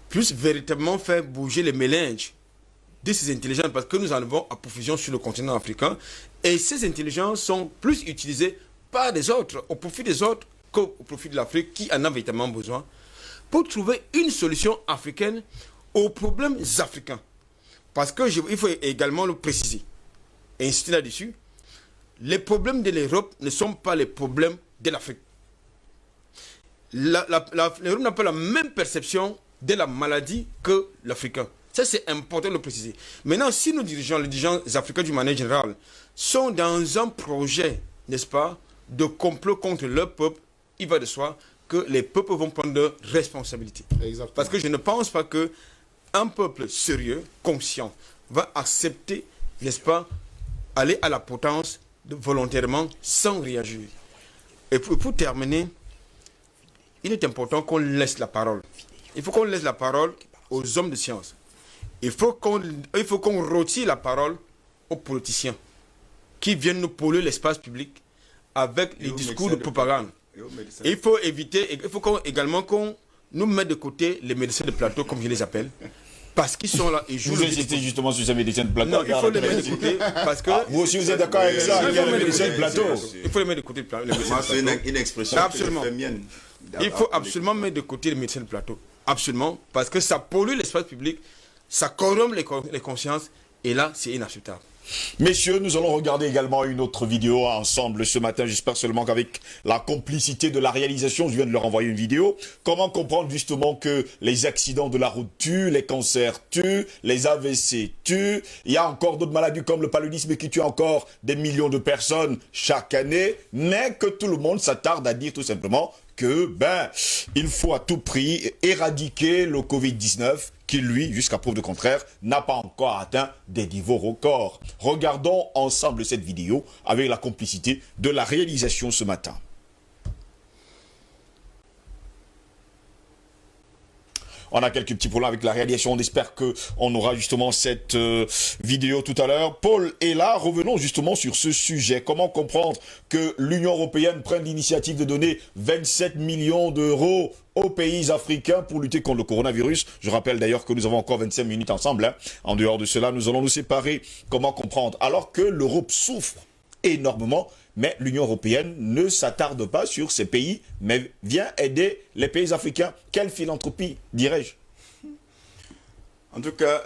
puisse véritablement faire bouger les mélanges de ces intelligences, parce que nous en avons à profusion sur le continent africain, et ces intelligences sont plus utilisées par les autres, au profit des autres qu'au profit de l'Afrique, qui en a véritablement besoin, pour trouver une solution africaine aux problèmes africains. Parce qu'il faut également le préciser et insister là-dessus, les problèmes de l'Europe ne sont pas les problèmes de l'Afrique. L'Europe n'a pas la même perception de la maladie que l'Africain. Ça, c'est important de le préciser. Maintenant, si les dirigeants africains d'une manière générale sont dans un projet, n'est-ce pas, de complot contre leur peuple, il va de soi que les peuples vont prendre leurs responsabilités. Exactement. Parce que je ne pense pas que un peuple sérieux, conscient, va accepter, n'est-ce pas, aller à la potence volontairement sans réagir. Et pour terminer, il est important qu'on laisse la parole. Il faut qu'on laisse la parole aux hommes de science. Il faut qu'on retire la parole aux politiciens qui viennent nous polluer l'espace public avec les discours de propagande. Il faut également qu'on nous mette de côté les médecins de plateau, comme je les appelle, parce qu'ils sont là et jouent Vous le insistez football. justement sur ces médecins de plateau. Non, il faut les mettre de côté parce que... Vous aussi, vous êtes d'accord avec ça? Il y a les médecins de plateau. Il faut les mettre de côté. Les médecins Moi, de c'est plateau. une expression Absolument. que je fais mienne. Il faut absolument mettre de côté les médecins de plateau. Absolument. Parce que ça pollue l'espace public, ça corrompt les consciences, et là, c'est inacceptable. Messieurs, nous allons regarder également une autre vidéo ensemble ce matin. J'espère seulement qu'avec la complicité de la réalisation, je viens de leur envoyer une vidéo. Comment comprendre justement que les accidents de la route tuent, les cancers tuent, les AVC tuent. Il y a encore d'autres maladies comme le paludisme qui tue encore des millions de personnes chaque année. Mais que tout le monde s'attarde à dire tout simplement que, il faut à tout prix éradiquer le Covid-19 qui, lui, jusqu'à preuve de contraire, n'a pas encore atteint des niveaux records. Regardons ensemble cette vidéo avec la complicité de la réalisation ce matin. On a quelques petits problèmes avec la réalisation. On espère qu'on aura justement cette vidéo tout à l'heure. Paul est là. Revenons justement sur ce sujet. Comment comprendre que l'Union européenne prenne l'initiative de donner 27 millions d'euros aux pays africains pour lutter contre le coronavirus? Je rappelle d'ailleurs que nous avons encore 25 minutes ensemble. En dehors de cela, nous allons nous séparer. Comment comprendre? Alors que l'Europe souffre énormément, mais l'Union européenne ne s'attarde pas sur ces pays, mais vient aider les pays africains. Quelle philanthropie, dirais-je? En tout cas,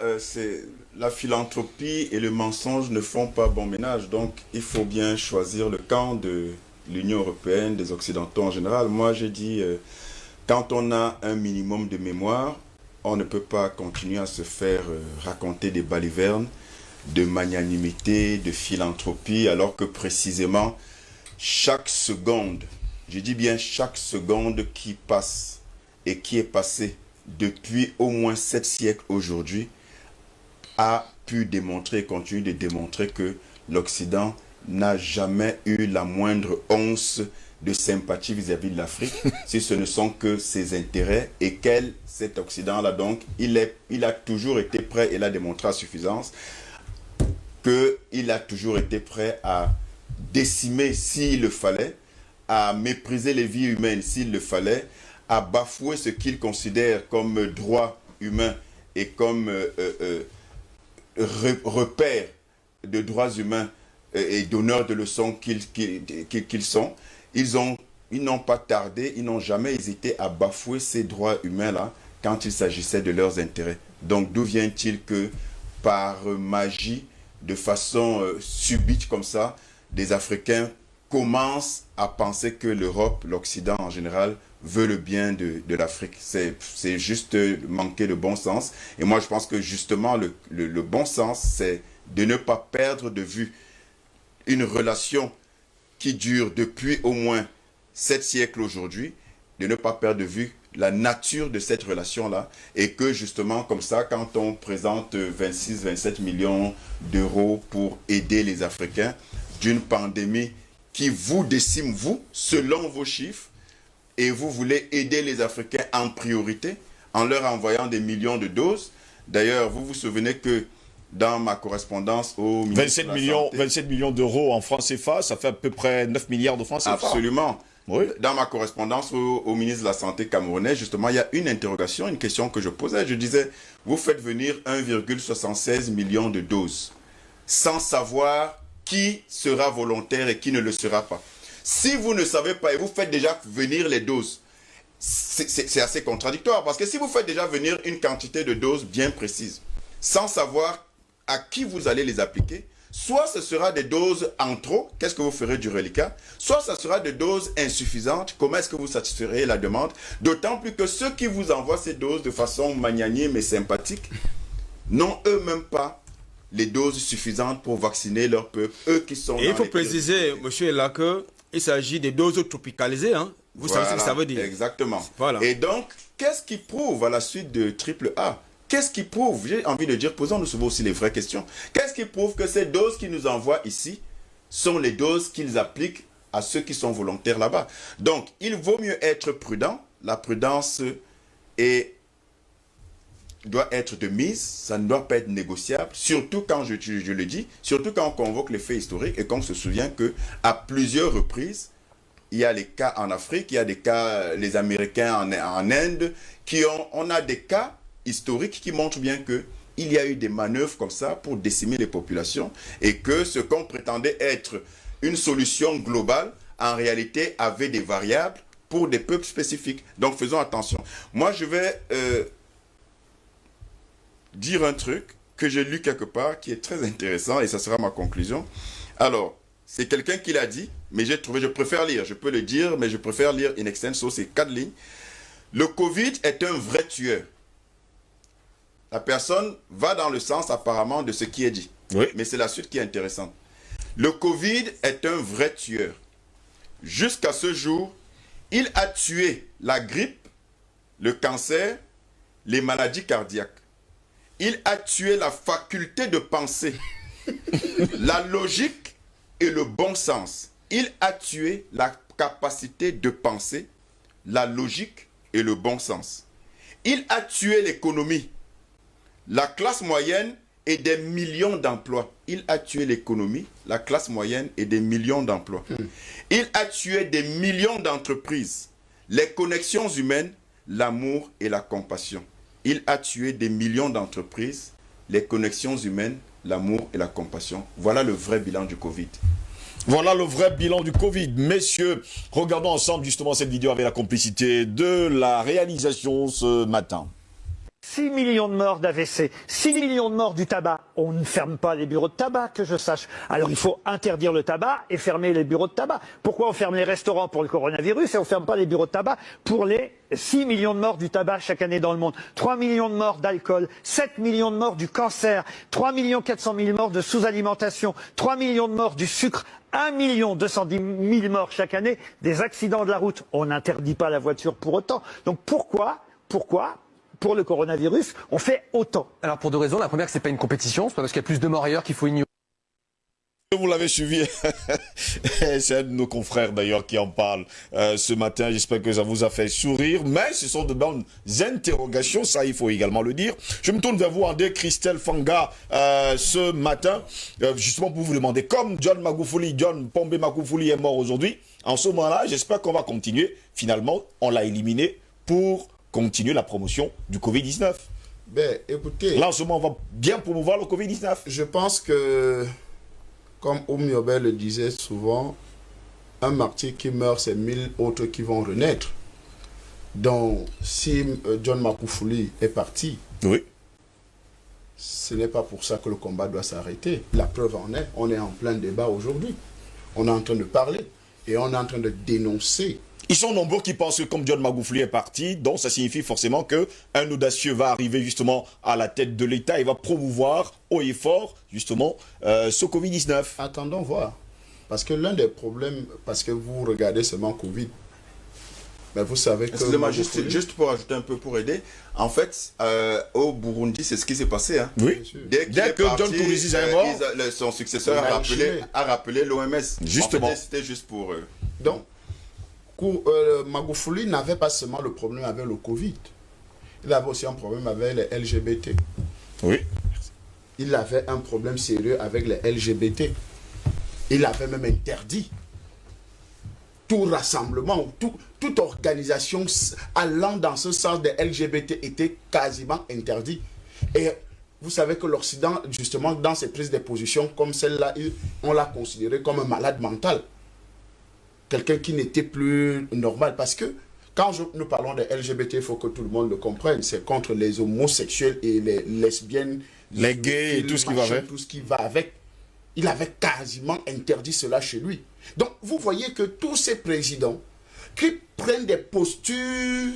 la philanthropie et le mensonge ne font pas bon ménage. Donc, il faut bien choisir le camp de l'Union européenne, des Occidentaux en général. Moi, j'ai dit, quand on a un minimum de mémoire, on ne peut pas continuer à se faire raconter des balivernes de magnanimité, de philanthropie, alors que précisément, chaque seconde, je dis bien chaque seconde qui passe et qui est passée depuis au moins 7 siècles aujourd'hui, a pu démontrer et continue de démontrer que l'Occident n'a jamais eu la moindre once de sympathie vis-à-vis de l'Afrique, si ce ne sont que ses intérêts, et cet Occident-là, donc, il a toujours été prêt, et l'a démontré à suffisance, qu'il a toujours été prêt à décimer s'il le fallait, à mépriser les vies humaines s'il le fallait, à bafouer ce qu'il considère comme droit humain et comme repère de droits humains et d'honneur de leçons qu'ils sont. Ils n'ont pas tardé, ils n'ont jamais hésité à bafouer ces droits humains-là quand il s'agissait de leurs intérêts. Donc d'où vient-il que par magie, de façon subite comme ça, des Africains commencent à penser que l'Europe, l'Occident en général, veut le bien de l'Afrique? C'est juste manquer de bon sens. Et moi, je pense que justement, le bon sens, c'est de ne pas perdre de vue une relation qui dure depuis au moins 7 siècles aujourd'hui, de ne pas perdre de vue la nature de cette relation-là, et que justement, comme ça, quand on présente 26-27 millions d'euros pour aider les Africains d'une pandémie qui vous décime, vous, selon vos chiffres, et vous voulez aider les Africains en priorité, en leur envoyant des millions de doses. D'ailleurs, vous vous souvenez que dans ma correspondance au ministre 27 millions d'euros en francs CFA, ça fait à peu près 9 milliards de francs CFA. Absolument. Oui. Dans ma correspondance au ministre de la Santé camerounais, justement, il y a une interrogation, une question que je posais. Je disais, vous faites venir 1,76 million de doses sans savoir qui sera volontaire et qui ne le sera pas. Si vous ne savez pas et vous faites déjà venir les doses, c'est assez contradictoire, parce que si vous faites déjà venir une quantité de doses bien précise, sans savoir à qui vous allez les appliquer, soit ce sera des doses en trop, qu'est-ce que vous ferez du reliquat, soit ce sera des doses insuffisantes, comment est-ce que vous satisferez la demande, d'autant plus que ceux qui vous envoient ces doses de façon magnanime et sympathique n'ont eux-mêmes pas les doses suffisantes pour vacciner leur peuple, eux qui sont... Et il faut préciser, monsieur là, qu'il s'agit des doses tropicalisées, hein. Vous savez ce que ça veut dire. Exactement. Voilà. Et donc, qu'est-ce qui prouve à la suite de AAA? Qu'est-ce qui prouve? J'ai envie de dire, posons-nous souvent aussi les vraies questions. Qu'est-ce qui prouve que ces doses qu'ils nous envoient ici sont les doses qu'ils appliquent à ceux qui sont volontaires là-bas? Donc, il vaut mieux être prudent. La prudence doit être de mise, ça ne doit pas être négociable, surtout quand, je le dis, surtout quand on convoque les faits historiques et qu'on se souvient qu'à plusieurs reprises, il y a les cas en Afrique, il y a des cas, les Américains en Inde, on a des cas historiques qui montrent bien que il y a eu des manœuvres comme ça pour décimer les populations et que ce qu'on prétendait être une solution globale, en réalité, avait des variables pour des peuples spécifiques. Donc, faisons attention. Moi, je vais dire un truc que j'ai lu quelque part qui est très intéressant et ça sera ma conclusion. Alors, c'est quelqu'un qui l'a dit, mais j'ai trouvé, je préfère lire, je peux le dire, mais je préfère lire in extenso, c'est 4 lignes. Le Covid est un vrai tueur. La personne va dans le sens apparemment de ce qui est dit. Oui. Mais c'est la suite qui est intéressante. Le Covid est un vrai tueur. Jusqu'à ce jour, il a tué la grippe, le cancer, les maladies cardiaques. Il a tué la faculté de penser, la logique et le bon sens. Il a tué la capacité de penser, la logique et le bon sens. Il a tué l'économie, la classe moyenne et des millions d'emplois. Il a tué l'économie, la classe moyenne et des millions d'emplois. Il a tué des millions d'entreprises, les connexions humaines, l'amour et la compassion. Il a tué des millions d'entreprises, les connexions humaines, l'amour et la compassion. Voilà le vrai bilan du Covid. Voilà le vrai bilan du Covid. Messieurs, regardons ensemble justement cette vidéo avec la complicité de la réalisation ce matin. 6 millions de morts d'AVC, 6 millions de morts du tabac. On ne ferme pas les bureaux de tabac, que je sache. Alors il faut interdire le tabac et fermer les bureaux de tabac. Pourquoi on ferme les restaurants pour le coronavirus et on ne ferme pas les bureaux de tabac pour les 6 millions de morts du tabac chaque année dans le monde, 3 millions de morts d'alcool, 7 millions de morts du cancer, 3 400 000 morts de sous-alimentation, 3 millions de morts du sucre, 1 210 000 morts chaque année des accidents de la route. On n'interdit pas la voiture pour autant. Donc pourquoi pour le coronavirus, on fait autant? Alors pour deux raisons. La première, que c'est pas une compétition, c'est pas parce qu'il y a plus de morts ailleurs qu'il faut ignorer. Vous l'avez suivi, c'est un de nos confrères d'ailleurs qui en parle ce matin. J'espère que ça vous a fait sourire, mais ce sont de bonnes interrogations, ça il faut également le dire. Je me tourne vers vous, André Christelle Fanga, ce matin, justement pour vous demander, comme John Pombe Magufuli est mort aujourd'hui, en ce moment-là, j'espère qu'on va continuer. Finalement, on l'a éliminé pour continuer la promotion du Covid-19. Ben, écoutez, Là, en ce moment, on va bien promouvoir le Covid-19. je pense que, comme Oumyobel le disait souvent, un martyr qui meurt, c'est 1000 autres qui vont renaître. Donc, si John Magufuli est parti, Oui. ce n'est pas pour ça que le combat doit s'arrêter. La preuve en est, on est en plein débat aujourd'hui. On est en train de parler et on est en train de dénoncer. Ils sont nombreux qui pensent que comme John Magufuli est parti, donc ça signifie forcément qu'un audacieux va arriver justement à la tête de l'État et va promouvoir haut et fort justement ce Covid-19. Attendons voir. Parce que l'un des problèmes, parce que vous regardez seulement Covid, mais vous savez que... Excusez-moi, Magufuli- juste pour ajouter un peu, pour aider. En fait, au Burundi, c'est ce qui s'est passé. Hein. Oui. Dès que John Nkurunziza est mort, son successeur On a a rappelé l'OMS. Justement. En fait, c'était juste pour... Donc, Magufuli n'avait pas seulement le problème avec le Covid. Il avait aussi un problème avec les LGBT. Oui. Il avait un problème sérieux avec les LGBT. Il avait même interdit tout rassemblement, toute organisation allant dans ce sens des LGBT était quasiment interdit. Et vous savez que l'Occident, justement, dans ses prises de position comme celle-là, on l'a considéré comme un malade mental. Quelqu'un qui n'était plus normal. Parce que quand nous parlons des LGBT, il faut que tout le monde le comprenne. C'est contre les homosexuels et les lesbiennes, Les gays et tout ce qui va avec. Tout ce qui va avec. Il avait quasiment interdit cela chez lui. Donc, vous voyez que tous ces présidents qui prennent des postures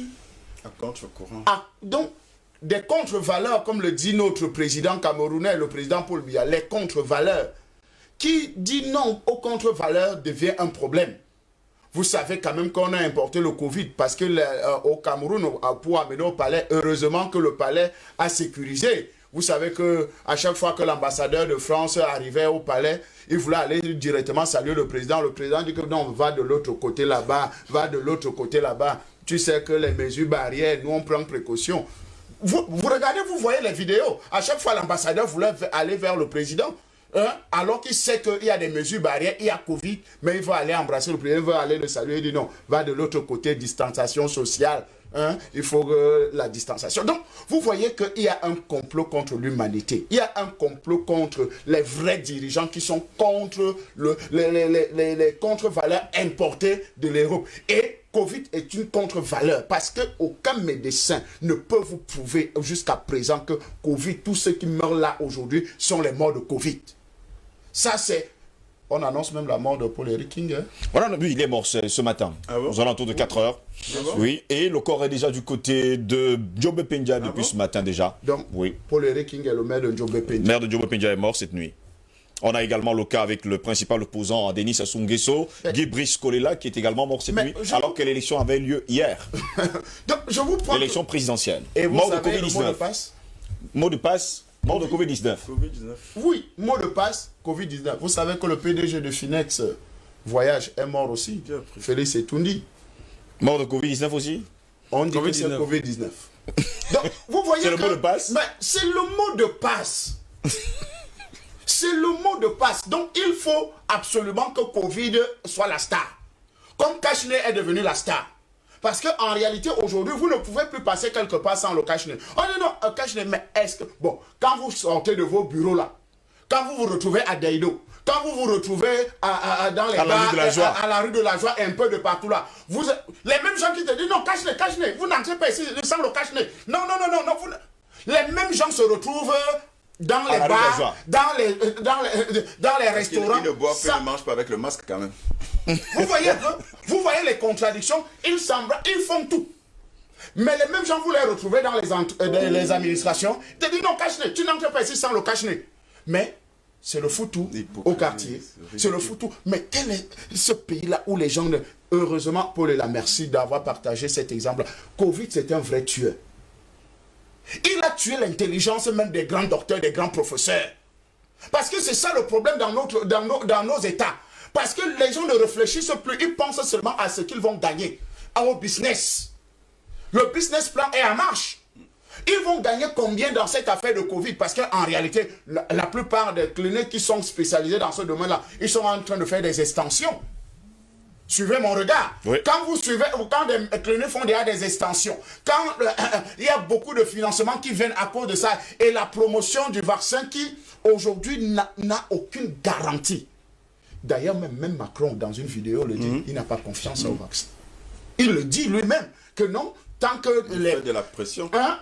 à contre-courant. donc, des contre-valeurs, comme le dit notre président camerounais, le président Paul Biya, les contre-valeurs, qui dit non aux contre-valeurs devient un problème. Vous savez quand même qu'on a importé le Covid parce que au Cameroun, pour amener au palais, heureusement que le palais a sécurisé. Vous savez que à chaque fois que l'ambassadeur de France arrivait au palais, il voulait aller directement saluer le président. Le président dit que non, va de l'autre côté là-bas, va de l'autre côté là-bas. Tu sais que les mesures barrières, nous on prend précaution. Vous regardez, vous voyez les vidéos. À chaque fois, l'ambassadeur voulait aller vers le président. Alors qu'il sait qu'il y a des mesures barrières, il y a Covid, mais il va aller embrasser le président, il va aller le saluer, il dit non, va de l'autre côté, distanciation sociale. hein, il faut la distanciation. Donc, vous voyez qu'il y a un complot contre l'humanité. Il y a un complot contre les vrais dirigeants qui sont contre les contre-valeurs importées de l'Europe. Et Covid est une contre-valeur parce qu'aucun médecin ne peut vous prouver jusqu'à présent que Covid, tous ceux qui meurent là aujourd'hui sont les morts de Covid. Ça, c'est... On annonce même la mort de Paul-Éric King. Hein? Voilà, oui, il est mort ce matin, aux alentours de 4 heures. Oui, et le corps est déjà du côté de Djobe Pendia depuis ce matin déjà. Donc, oui. Paul-Éric King est le maire de Djobe Pendia. Le maire de Djobe Pendia est mort cette nuit. On a également le cas avec le principal opposant Denis Sassou Nguesso, Guy Brice Kolela, qui est également mort cette nuit, alors que l'élection avait lieu hier. Donc, je vous prends... L'élection présidentielle. Et vous mort savez de Covid-19. le mot de passe? Mot de passe, mort de Covid-19. Oui, mot de passe, Covid-19. Vous savez que le PDG de Finex Voyage est mort aussi. Félix Etoundi. Mort de Covid-19 aussi? On dit que c'est Covid-19. Donc, vous voyez c'est le mot de passe? Mais c'est le mot de passe. C'est le mot de passe. Donc, il faut absolument que Covid soit la star. Comme Kachne est devenu la star. Parce qu'en réalité, aujourd'hui, vous ne pouvez plus passer quelque part sans le Kachne. Oh non, non, Kachne, mais est-ce que... Bon, quand vous sortez de vos bureaux là, quand vous vous retrouvez à Daido, quand vous vous retrouvez dans les bars, à la rue de la Joie, un peu de partout là, les mêmes gens qui te disent, non, Kachne, vous n'entrez pas ici sans le Kachne. Non, non, non, non, non, les mêmes gens se retrouvent... dans les bars, dans les restaurants. Ils ne boivent pas, ils ne mangent pas avec le masque quand même. Vous voyez les contradictions, ils font tout. Mais les mêmes gens, vous les retrouvez dans les administrations. Ils te disent non, cache-nez, tu n'entres pas ici sans le cache-nez. Mais c'est le foutou au quartier. C'est le foutou. Mais quel est ce pays-là où les gens... Heureusement, Paul et la merci d'avoir partagé cet exemple. Covid, c'est un vrai tueur. Il a tué l'intelligence même des grands docteurs, des grands professeurs. Parce que c'est ça le problème dans nos États. Parce que les gens ne réfléchissent plus, ils pensent seulement à ce qu'ils vont gagner, au business. Le business plan est en marche. Ils vont gagner combien dans cette affaire de Covid? Parce qu'en réalité, la plupart des cliniques qui sont spécialisées dans ce domaine-là, ils sont en train de faire des extensions. Suivez mon regard. Oui. Quand des cliniques font déjà des extensions, quand il y a beaucoup de financements qui viennent à cause de ça, et la promotion du vaccin qui, aujourd'hui, n'a aucune garantie. D'ailleurs, même Macron, dans une vidéo, le dit, il n'a pas confiance au vaccin. Il le dit lui-même, que non, tant que... Il fait de la pression. Hein,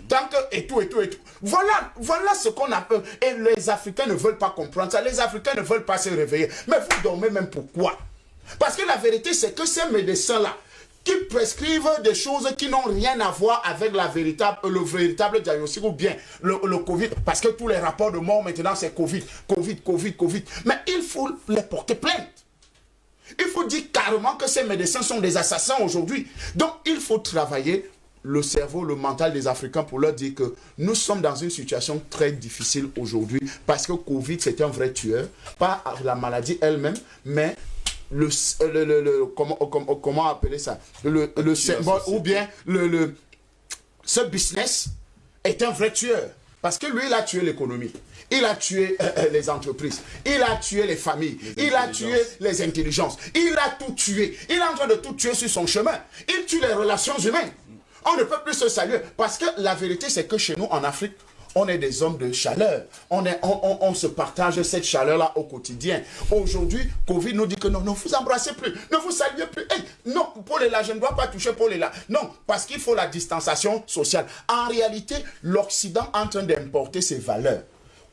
tant que... Et tout. Voilà ce qu'on appelle... Et les Africains ne veulent pas comprendre ça. Les Africains ne veulent pas se réveiller. Mais vous dormez même pourquoi? Parce que la vérité, c'est que ces médecins-là, qui prescrivent des choses qui n'ont rien à voir avec le véritable diagnostic ou bien le Covid, parce que tous les rapports de mort maintenant, c'est Covid. Mais il faut les porter plainte. Il faut dire carrément que ces médecins sont des assassins aujourd'hui. Donc, il faut travailler le cerveau, le mental des Africains pour leur dire que nous sommes dans une situation très difficile aujourd'hui parce que Covid, c'est un vrai tueur. Pas la maladie elle-même, mais... comment appeler ça, le symbole ou bien ce business est un vrai tueur parce que lui il a tué l'économie, il a tué les entreprises, il a tué les familles, il a tué les intelligences, il a tout tué, il est en train de tout tuer sur son chemin, il tue les relations humaines. On ne peut plus se saluer parce que la vérité c'est que chez nous en Afrique on est des hommes de chaleur. On se partage cette chaleur-là au quotidien. Aujourd'hui, Covid nous dit que non, ne vous embrassez plus, ne vous saluez plus. Hey, non, Paul est là, je ne dois pas toucher Paul est là. Non, parce qu'il faut la distanciation sociale. En réalité, l'Occident est en train d'importer ses valeurs.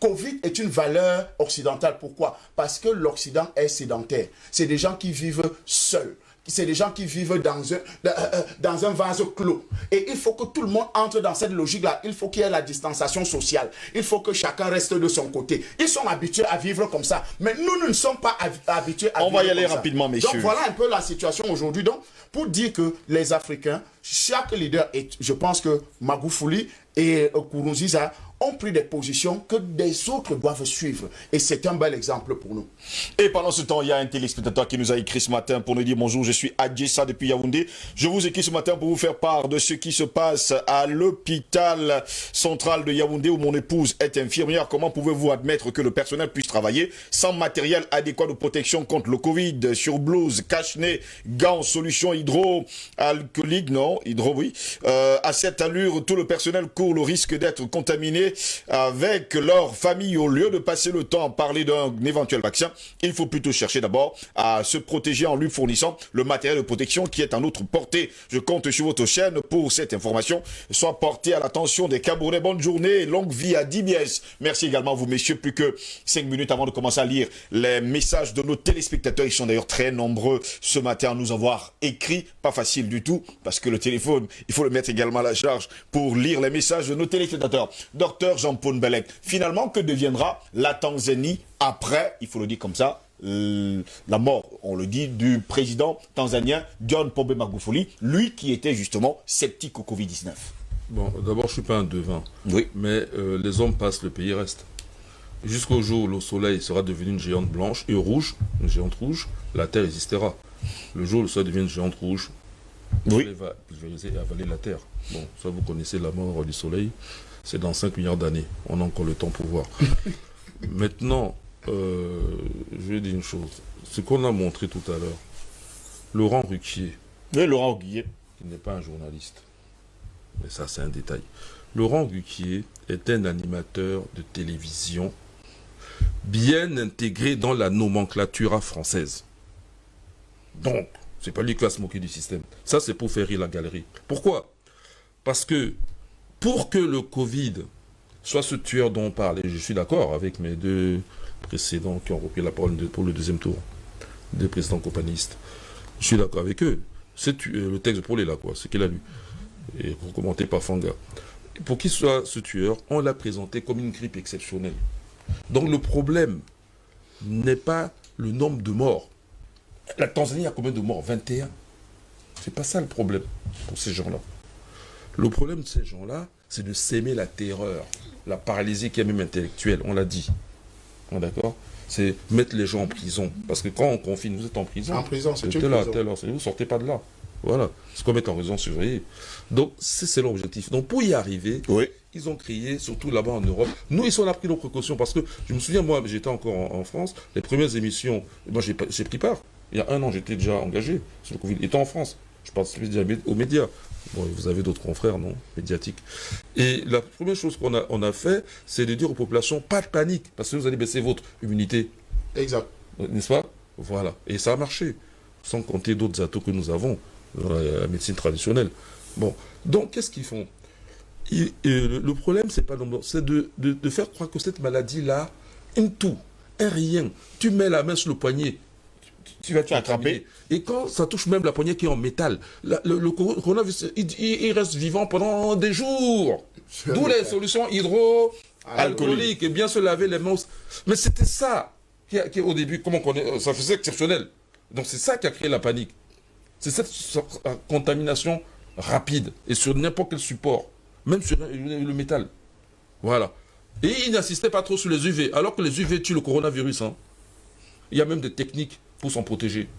Covid est une valeur occidentale. Pourquoi? Parce que l'Occident est sédentaire. C'est des gens qui vivent seuls. C'est des gens qui vivent dans un vase clos. Et il faut que tout le monde entre dans cette logique-là. Il faut qu'il y ait la distanciation sociale. Il faut que chacun reste de son côté. Ils sont habitués à vivre comme ça. Mais nous ne sommes pas habitués à vivre comme ça. On va y aller rapidement, messieurs. Donc voilà un peu la situation aujourd'hui. Donc, pour dire que les Africains, chaque leader, je pense que Magufuli et Nkurunziza ont pris des positions que des autres doivent suivre. Et c'est un bel exemple pour nous. Et pendant ce temps, il y a un téléspectateur qui nous a écrit ce matin pour nous dire bonjour, je suis Adjessa depuis Yaoundé. Je vous écris ce matin pour vous faire part de ce qui se passe à l'hôpital central de Yaoundé où mon épouse est infirmière. Comment pouvez-vous admettre que le personnel puisse travailler sans matériel adéquat de protection contre le Covid, sur blouse, cache-nez, gants, solutions hydroalcooliques, non, oui. À cette allure, tout le personnel court le risque d'être contaminé avec leur famille. Au lieu de passer le temps à parler d'un éventuel vaccin, il faut plutôt chercher d'abord à se protéger en lui fournissant le matériel de protection qui est à notre portée. Je compte sur votre chaîne pour cette information soit portée à l'attention des Camerounais. Bonne journée et longue vie à DBS. Merci également à vous messieurs. Plus que 5 minutes avant de commencer à lire les messages de nos téléspectateurs. Ils sont d'ailleurs très nombreux ce matin à nous avoir écrit. Pas facile du tout parce que le téléphone, il faut le mettre également à la charge pour lire les messages de nos téléspectateurs. Docteur Jean-Paul Belek, finalement, que deviendra la Tanzanie après, il faut le dire comme ça, la mort, on le dit, du président tanzanien John Pombe Magufuli, lui qui était justement sceptique au Covid-19. Bon, d'abord, je ne suis pas un devin. Oui. Mais les hommes passent, le pays reste. Jusqu'au jour où le soleil sera devenu une géante blanche et rouge, une géante rouge, la Terre existera. Le jour où le soleil devient une géante rouge, oui, il va pulvériser et avaler la Terre. Bon, ça vous connaissez la mort du soleil, c'est dans 5 milliards d'années. On a encore le temps pour voir. Maintenant, je vais dire une chose. Ce qu'on a montré tout à l'heure, Laurent Ruquier, oui, Laurent Ruquier, qui n'est pas un journaliste, mais ça c'est un détail. Laurent Ruquier est un animateur de télévision bien intégré dans la nomenclature française. Donc, c'est pas lui qui va se moquer du système. Ça, c'est pour faire rire la galerie. Pourquoi? Parce que pour que le Covid soit ce tueur dont on parle, et je suis d'accord avec mes deux précédents qui ont repris la parole pour le deuxième tour, des présidents companistes, je suis d'accord avec eux. C'est le texte pour les là, quoi, ce qu'il a lu, et recommandé par Fanga. Pour qu'il soit ce tueur, on l'a présenté comme une grippe exceptionnelle. Donc le problème n'est pas le nombre de morts. La Tanzanie a combien de morts? 21. C'est pas ça le problème pour ces gens-là. Le problème de ces gens-là, c'est de s'aimer la terreur, la paralysie qui est même intellectuelle, on l'a dit. D'accord? C'est mettre les gens en prison. Parce que quand on confine, vous êtes en prison. En prison, c'est une là, prison. vous ne sortez pas de là. Voilà. C'est comme être en raison surveillée. Donc, c'est l'objectif. Donc, pour y arriver, oui, ils ont créé, surtout là-bas en Europe. Nous, ils ont pris nos précautions parce que, je me souviens, moi, j'étais encore en France, les premières émissions, moi, j'ai pris part. Il y a 1 an, j'étais déjà engagé sur le Covid. Étant en France, je participais déjà aux médias. Bon, vous avez d'autres confrères, non, médiatiques. Et la première chose qu'on a fait, c'est de dire aux populations, pas de panique, parce que vous allez baisser votre immunité. Exact. N'est-ce pas? Voilà. Et ça a marché. Sans compter d'autres atouts que nous avons dans la médecine traditionnelle. Bon. Donc, qu'est-ce qu'ils font? Le problème, c'est pas c'est de faire croire que cette maladie-là, une toux, un rien, tu mets la main sur le poignet, tu vas t'attraper. Et quand ça touche même la poignée qui est en métal, le coronavirus, il reste vivant pendant des jours. D'où les solutions hydroalcooliques et bien se laver les mains. Mais c'était ça qui au début, comment on connaît, ça faisait exceptionnel. Donc c'est ça qui a créé la panique. C'est cette contamination rapide et sur n'importe quel support, même sur le métal. Voilà. Et il n'insistait pas trop sur les UV, alors que les UV tuent le coronavirus. Hein. Il y a même des techniques pour s'en protéger.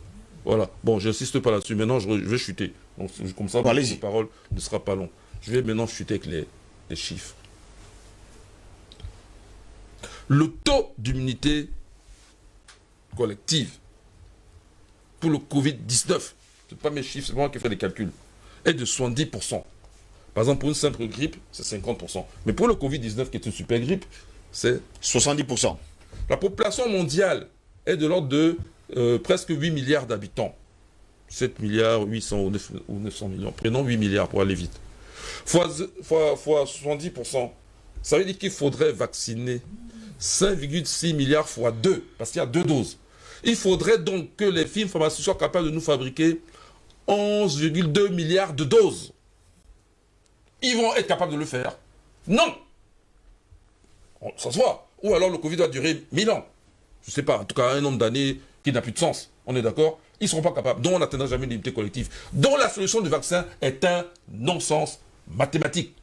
Voilà. Bon, j'insiste pas là-dessus. Maintenant, je vais chuter. Donc, comme ça, la parole ne sera pas long. Je vais maintenant chuter avec les chiffres. Le taux d'immunité collective pour le Covid-19, c'est pas mes chiffres, c'est moi qui fais les calculs, est de 70%. Par exemple, pour une simple grippe, c'est 50%. Mais pour le Covid-19, qui est une super grippe, c'est 70%. La population mondiale est de l'ordre de presque 8 milliards d'habitants. 7 milliards, 800 ou 900 millions. Prenons 8 milliards pour aller vite. Fois 70%, ça veut dire qu'il faudrait vacciner 5,6 milliards fois 2, parce qu'il y a 2 doses. Il faudrait donc que les firmes pharmaceutiques soient capables de nous fabriquer 11,2 milliards de doses. Ils vont être capables de le faire? Non! Ça se voit. Ou alors le Covid va durer 1000 ans. Je ne sais pas, en tout cas un nombre d'années qui n'a plus de sens. On est d'accord? Ils ne seront pas capables. Donc on n'atteindra jamais une l'immunité collective. Donc la solution du vaccin est un non-sens mathématique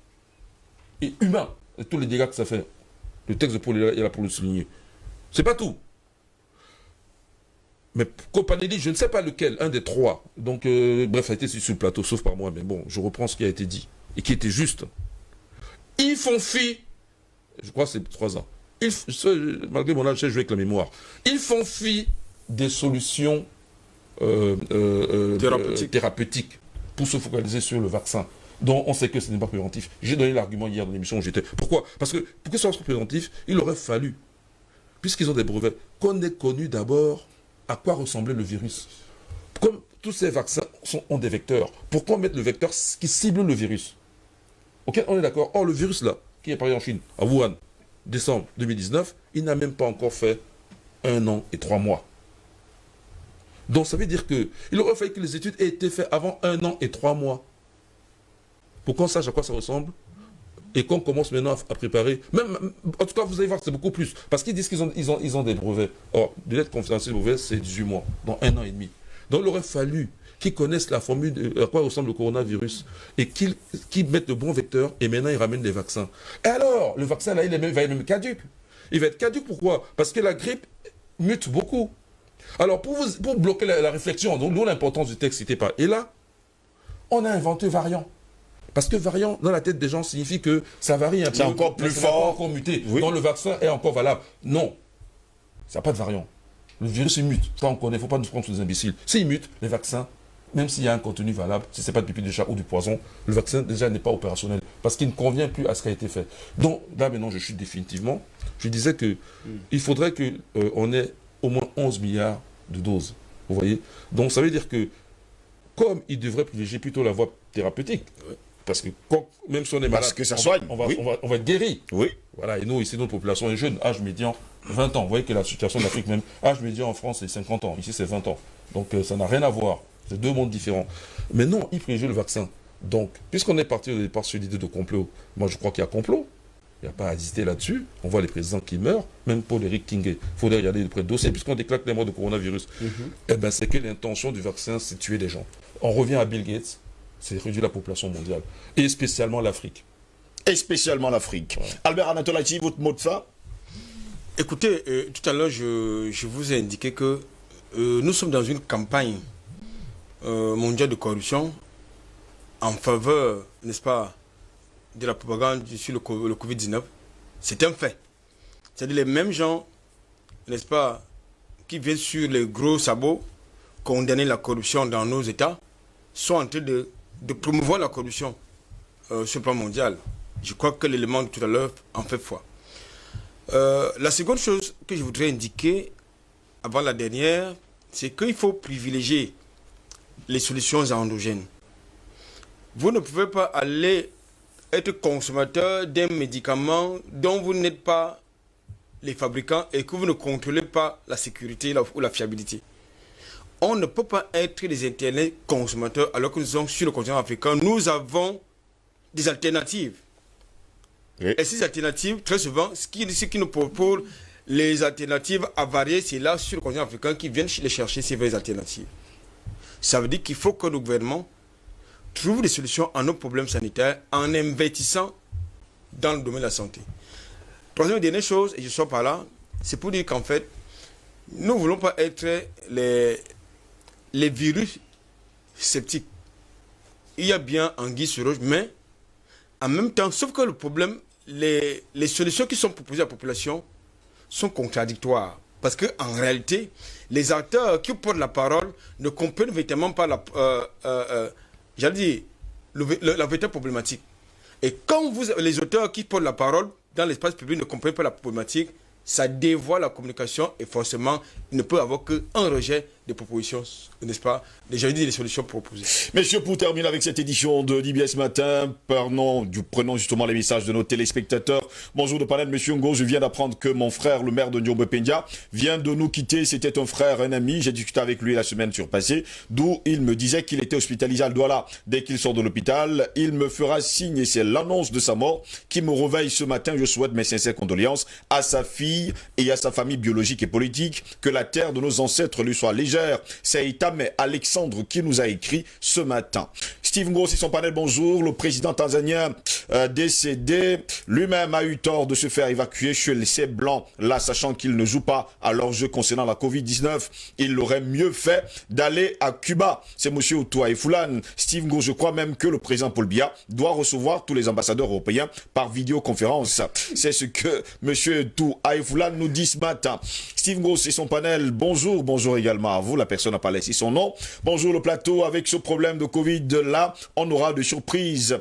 et humain. et tous les dégâts que ça fait. Le texte de Paul est là pour le souligner. C'est pas tout. Mais Copanelli, je ne sais pas lequel, un des trois. Donc, bref, a été sur le plateau, sauf par moi. Mais bon, je reprends ce qui a été dit et qui était juste. Ils font fi, je crois que c'est 3 ans. Malgré mon âge, j'ai joué avec la mémoire. Ils font fi des solutions thérapeutiques pour se focaliser sur le vaccin, dont on sait que ce n'est pas préventif. J'ai donné l'argument hier dans l'émission où j'étais. Pourquoi? Parce que pour que ce soit préventif, il aurait fallu, puisqu'ils ont des brevets, qu'on ait connu d'abord à quoi ressemblait le virus. Comme tous ces vaccins ont des vecteurs, pourquoi mettre le vecteur qui cible le virus? Ok, on est d'accord. Or, le virus là, qui est apparu en Chine, à Wuhan, décembre 2019, il n'a même pas encore fait 1 an et 3 mois. Donc ça veut dire qu'il aurait fallu que les études aient été faites avant 1 an et 3 mois. Pour qu'on sache à quoi ça ressemble. Et qu'on commence maintenant à préparer. Même, en tout cas, vous allez voir que c'est beaucoup plus. Parce qu'ils disent qu'ils ont des brevets. Or, de l'aide confidentielle de brevet, c'est 18 mois. Dans 1 an et demi. Donc il aurait fallu qu'ils connaissent la formule, à quoi ressemble le coronavirus. Et qu'ils mettent le bon vecteur. Et maintenant, ils ramènent des vaccins. Et alors, le vaccin, là, va être même caduc. Il va être caduc, pourquoi? Parce que la grippe mute beaucoup. Alors, pour bloquer la réflexion, d'où l'importance du texte cité par. Et là, on a inventé variant. Parce que variant, dans la tête des gens, signifie que ça varie un peu. C'est encore plus fort. Encore muté. Oui. Donc le vaccin est encore valable. Non. Ça n'a pas de variant. Le virus, il mute. Ça, on connaît. Il ne faut pas nous prendre sous des imbéciles. S'il mute, les vaccins, même s'il y a un contenu valable, si ce n'est pas de pipi de chat ou du poison, le vaccin, déjà, n'est pas opérationnel. Parce qu'il ne convient plus à ce qui a été fait. Donc, là, maintenant, je chute définitivement. Je disais qu'il faudrait qu'on ait au moins 11 milliards de doses. Vous voyez? Donc, ça veut dire que, comme il devrait privilégier plutôt la voie thérapeutique, parce que même si on est malade, que ça soigne. on va être guéri. Oui. Voilà, et nous, ici, notre population est jeune, âge médian 20 ans. Vous voyez que la situation d'Afrique même, âge médian en France, c'est 50 ans. Ici, c'est 20 ans. Donc, ça n'a rien à voir. C'est 2 mondes différents. Mais non, il privilégie le vaccin. Donc, puisqu'on est parti au départ sur l'idée de complot, moi, je crois qu'il y a complot. Il n'y a pas à hésiter là-dessus. On voit les présidents qui meurent, même Paul Eric Tingé. Il faudrait regarder de près le dossier, puisqu'on déclare les morts de coronavirus. Eh bien, c'est que l'intention du vaccin, c'est de tuer des gens. On revient à Bill Gates. C'est réduire la population mondiale. Et spécialement l'Afrique. Et spécialement l'Afrique. Ouais. Albert Anatolachi, votre mot de fin? Écoutez, tout à l'heure, je vous ai indiqué que nous sommes dans une campagne mondiale de corruption en faveur, n'est-ce pas, de la propagande sur le Covid-19. C'est un fait. C'est-à-dire les mêmes gens, n'est-ce pas, qui viennent sur les gros sabots condamner la corruption dans nos États, sont en train de promouvoir la corruption sur le plan mondial. Je crois que l'élément de tout à l'heure en fait foi. La seconde chose que je voudrais indiquer avant la dernière, c'est qu'il faut privilégier les solutions endogènes. Vous ne pouvez pas aller être consommateur d'un médicament dont vous n'êtes pas les fabricants et que vous ne contrôlez pas la sécurité ou la fiabilité. On ne peut pas être des internets consommateurs alors que nous sommes sur le continent africain. Nous avons des alternatives. Oui. Et ces alternatives, très souvent, ce qui nous propose les alternatives avariées, c'est là sur le continent africain qui viennent les chercher ces vraies alternatives. Ça veut dire qu'il faut que le gouvernement trouve des solutions à nos problèmes sanitaires en investissant dans le domaine de la santé. Troisième et dernière chose, et je sors par là, c'est pour dire qu'en fait, nous ne voulons pas être les virus sceptiques. Il y a bien anguille sous roche, mais en même temps, sauf que le problème, les solutions qui sont proposées à la population sont contradictoires. Parce qu'en réalité, les acteurs qui portent la parole ne comprennent véritablement pas la véritable problématique. Et quand les auteurs qui portent la parole dans l'espace public ne comprennent pas la problématique, ça dévoie la communication et forcément, il ne peut avoir qu'un rejet des propositions, n'est-ce pas, des solutions proposées. Messieurs, pour terminer avec cette édition de DBS Matin, prenons justement les messages de nos téléspectateurs. Bonjour de panel, monsieur Ngo, je viens d'apprendre que mon frère, le maire de Ndiombe-Pendia, vient de nous quitter. C'était un frère, un ami. J'ai discuté avec lui la semaine surpassée, d'où il me disait qu'il était hospitalisé à Douala. Dès qu'il sort de l'hôpital, il me fera signe et c'est l'annonce de sa mort qui me réveille ce matin. Je souhaite mes sincères condoléances à sa fille et à sa famille biologique et politique. Que la terre de nos ancêtres lui soit légère. C'est Itame Alexandre qui nous a écrit ce matin. Steve Ngo, c'est son panel, bonjour. Le président tanzanien décédé. Lui-même a eu tort de se faire évacuer chez les Blancs, là, sachant qu'il ne joue pas à leur jeu concernant la Covid-19. Il aurait mieux fait d'aller à Cuba. C'est M. Outoua et Foulane. Steve Ngo, je crois même que le président Paul Biya doit recevoir tous les ambassadeurs européens par vidéoconférence. C'est ce que M. Outoua et Foulane nous dit ce matin. Steve Ngo, c'est son panel. Bonjour, bonjour également à vous. La personne n'a pas laissé son nom. Bonjour le plateau. Avec ce problème de Covid-là, on aura de surprises.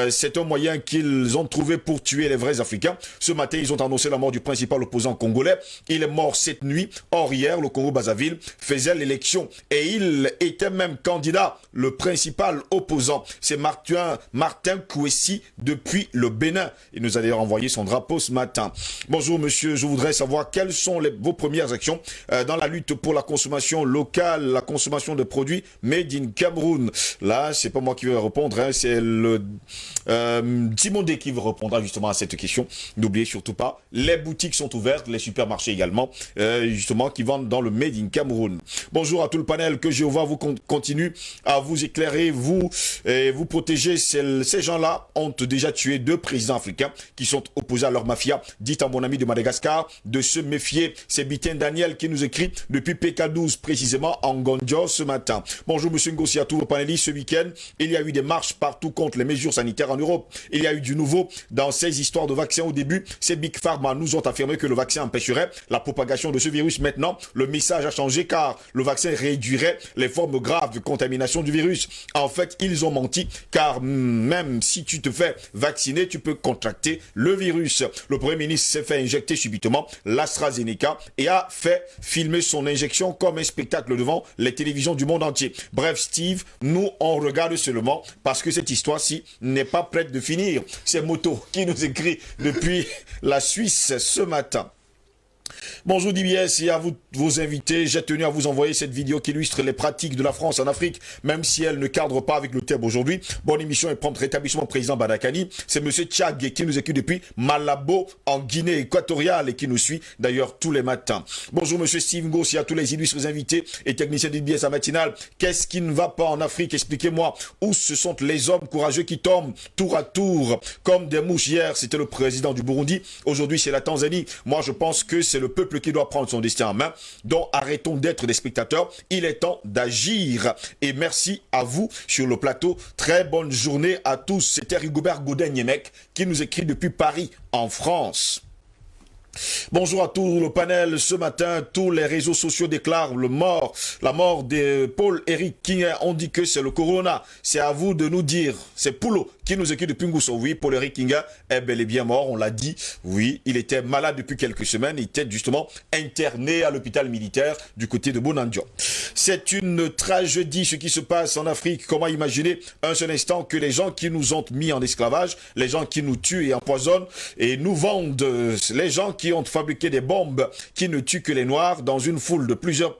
C'est un moyen qu'ils ont trouvé pour tuer les vrais Africains. Ce matin, ils ont annoncé la mort du principal opposant congolais. Il est mort cette nuit. Or, hier, le Congo-Brazzaville faisait l'élection et il était même candidat. Le principal opposant, c'est Martin Kouessi depuis le Bénin. Il nous a d'ailleurs envoyé son drapeau ce matin. Bonjour monsieur, je voudrais savoir quelles sont vos premières actions dans la lutte pour la consommation locale, la consommation de produits made in Cameroun. Là, c'est pas moi qui vais répondre, hein, c'est le Timondé qui va répondre justement à cette question. N'oubliez surtout pas, les boutiques sont ouvertes, les supermarchés également, justement, qui vendent dans le made in Cameroun. Bonjour à tout le panel, que Jéhovah vous continue à vous éclairer, vous et vous protéger. Ces gens-là ont déjà tué 2 présidents africains qui sont opposés à leur mafia. Dites à mon ami de Madagascar de se méfier. C'est Bitin Daniel qui nous écrit depuis PK12, précisément en Gondjo ce matin. Bonjour monsieur Ngossi à tous vos panélistes. Ce week-end, il y a eu des marches partout contre les mesures sanitaires en Europe. Il y a eu du nouveau dans ces histoires de vaccins. Au début, ces Big Pharma nous ont affirmé que le vaccin empêcherait la propagation de ce virus. Maintenant, le message a changé car le vaccin réduirait les formes graves de contamination du virus. En fait, ils ont menti car même si tu te fais vacciner, tu peux contracter le virus. Le Premier ministre s'est fait injecter subitement l'AstraZeneca et a fait filmer son injection comme un spectacle devant les télévisions du monde entier. Bref, Steve, nous on regarde seulement parce que cette histoire-ci n'est pas prête de finir. C'est Moto qui nous écrit depuis la Suisse ce matin. Bonjour DBS et à vous, vos invités. J'ai tenu à vous envoyer cette vidéo qui illustre les pratiques de la France en Afrique, même si elle ne cadre pas avec le thème aujourd'hui. Bonne émission et prompt rétablissement président Badakani. C'est monsieur Tchag qui nous écoute depuis Malabo en Guinée équatoriale et qui nous suit d'ailleurs tous les matins. Bonjour monsieur Steve Ngo et à tous les illustres invités et techniciens de DBS à matinale. Qu'est-ce qui ne va pas en Afrique? Expliquez-moi. Où ce sont les hommes courageux qui tombent tour à tour comme des mouches? Hier, c'était le président du Burundi. Aujourd'hui, c'est la Tanzanie. Moi, je pense que c'est le peuple qui doit prendre son destin en main. Donc arrêtons d'être des spectateurs. Il est temps d'agir. Et merci à vous sur le plateau. Très bonne journée à tous. C'était Rigobert Godin-Niemek qui nous écrit depuis Paris en France. Bonjour à tout le panel. Ce matin, tous les réseaux sociaux déclarent la mort de Paul-Éric Kinga. On dit que c'est le corona. C'est à vous de nous dire. C'est Poulo qui nous écrit depuis Ngousso. Oui, Paul-Éric Kinga est bel et bien mort. On l'a dit. Oui, il était malade depuis quelques semaines. Il était justement interné à l'hôpital militaire du côté de Bonandio. C'est une tragédie ce qui se passe en Afrique. Comment imaginer un seul instant que les gens qui nous ont mis en esclavage, les gens qui nous tuent et empoisonnent et nous vendent, les gens qui ont fabriqué des bombes qui ne tuent que les noirs dans une foule de plusieurs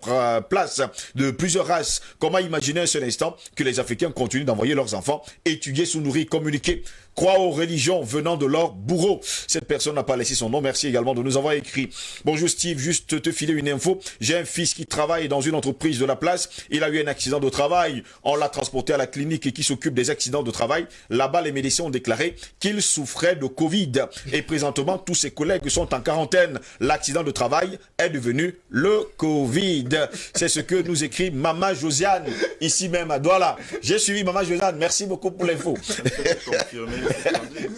places, de plusieurs races. Comment imaginer un seul instant que les Africains continuent d'envoyer leurs enfants étudier, se nourrir, communiquer, croire aux religions venant de leurs bourreaux? Cette personne n'a pas laissé son nom. Merci également de nous avoir écrit. Bonjour Steve, juste te filer une info. J'ai un fils qui travaille dans une entreprise de la place. Il a eu un accident de travail. On l'a transporté à la clinique et qui s'occupe des accidents de travail. Là-bas, les médecins ont déclaré qu'il souffrait de Covid. Et présentement, tous ses collègues sont en quarantaine. L'accident de travail est devenu le Covid. C'est ce que nous écrit Maman Josiane, ici même à Douala. J'ai suivi Maman Josiane. Merci beaucoup pour l'info.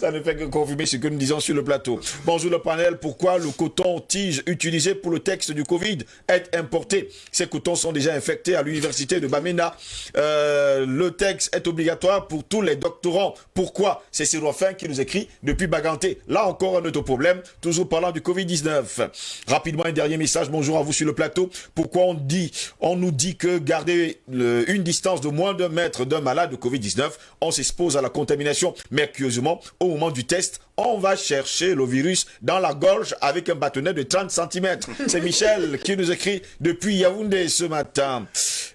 Ça ne fait que confirmer ce que nous disons sur le plateau. Bonjour le panel. Pourquoi le coton-tige utilisé pour le texte du Covid est importé? Ces cotons sont déjà infectés à l'université de Bamena. Le texte est obligatoire pour tous les doctorants. Pourquoi? C'est Séraphin qui nous écrit depuis Baganté. Là encore un autre problème, toujours parlant du Covid-19. Rapidement, un dernier message. Bonjour à vous sur le plateau. Pourquoi on nous dit que garder une distance de moins d'1 mètre d'un malade de Covid-19, on s'expose à la contamination. Mais curieusement, au moment du test, on va chercher le virus dans la gorge avec un bâtonnet de 30 cm. C'est Michel qui nous écrit depuis Yaoundé ce matin.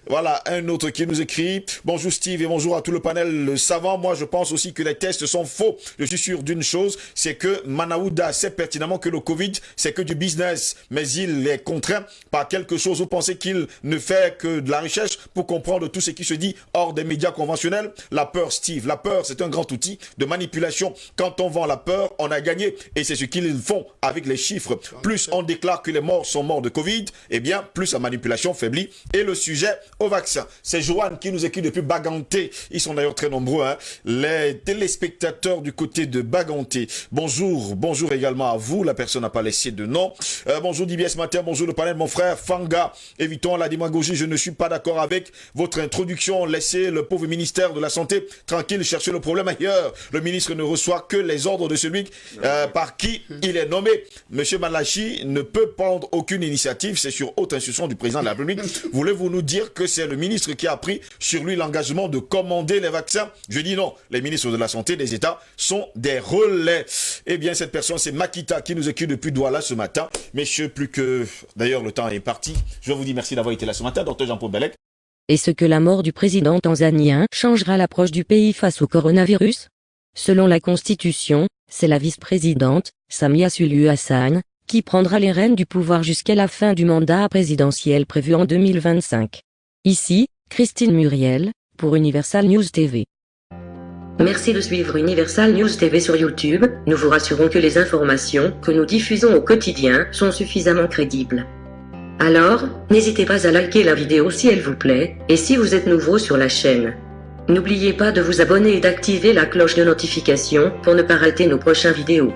Voilà, un autre qui nous écrit. Bonjour Steve et bonjour à tout le panel savant. Moi, je pense aussi que les tests sont faux. Je suis sûr d'une chose, c'est que Manaouda sait pertinemment que le Covid, c'est que du business. Mais il est contraint par quelque chose. Vous pensez qu'il ne fait que de la recherche pour comprendre tout ce qui se dit hors des médias conventionnels? La peur, Steve, la peur, c'est un grand outil de manipulation. Quand on vend la peur, on a gagné. Et c'est ce qu'ils font avec les chiffres. Plus on déclare que les morts sont morts de Covid, eh bien, plus la manipulation faiblit. Et le sujet au vaccin. C'est Joanne qui nous écrit depuis Baganté. Ils sont d'ailleurs très nombreux, hein. Les téléspectateurs du côté de Baganté. Bonjour, bonjour également à vous. La personne n'a pas laissé de nom. Bonjour DBS Matin, bonjour le panel, mon frère Fanga. Évitons la démagogie, je ne suis pas d'accord avec votre introduction. Laissez le pauvre ministère de la Santé tranquille, chercher le problème ailleurs. Le ministre ne reçoit que les ordres de celui par qui il est nommé. Monsieur Malachi ne peut prendre aucune initiative, c'est sur haute instruction du président de la République. Voulez-vous nous dire que c'est le ministre qui a pris sur lui l'engagement de commander les vaccins? Je dis non, les ministres de la Santé des États sont des relais. Eh bien, cette personne, c'est Makita qui nous écrit depuis Douala ce matin. Messieurs, plus que... D'ailleurs, le temps est parti. Je vous dis merci d'avoir été là ce matin, Dr Jean-Paul Bellec. Est-ce que la mort du président tanzanien changera l'approche du pays face au coronavirus? Selon la Constitution, c'est la vice-présidente, Samia Suluhu Hassan, qui prendra les rênes du pouvoir jusqu'à la fin du mandat présidentiel prévu en 2025. Ici, Christine Muriel, pour Universal News TV. Merci de suivre Universal News TV sur YouTube. Nous vous rassurons que les informations que nous diffusons au quotidien sont suffisamment crédibles. Alors, n'hésitez pas à liker la vidéo si elle vous plaît, et si vous êtes nouveau sur la chaîne. N'oubliez pas de vous abonner et d'activer la cloche de notification pour ne pas rater nos prochaines vidéos.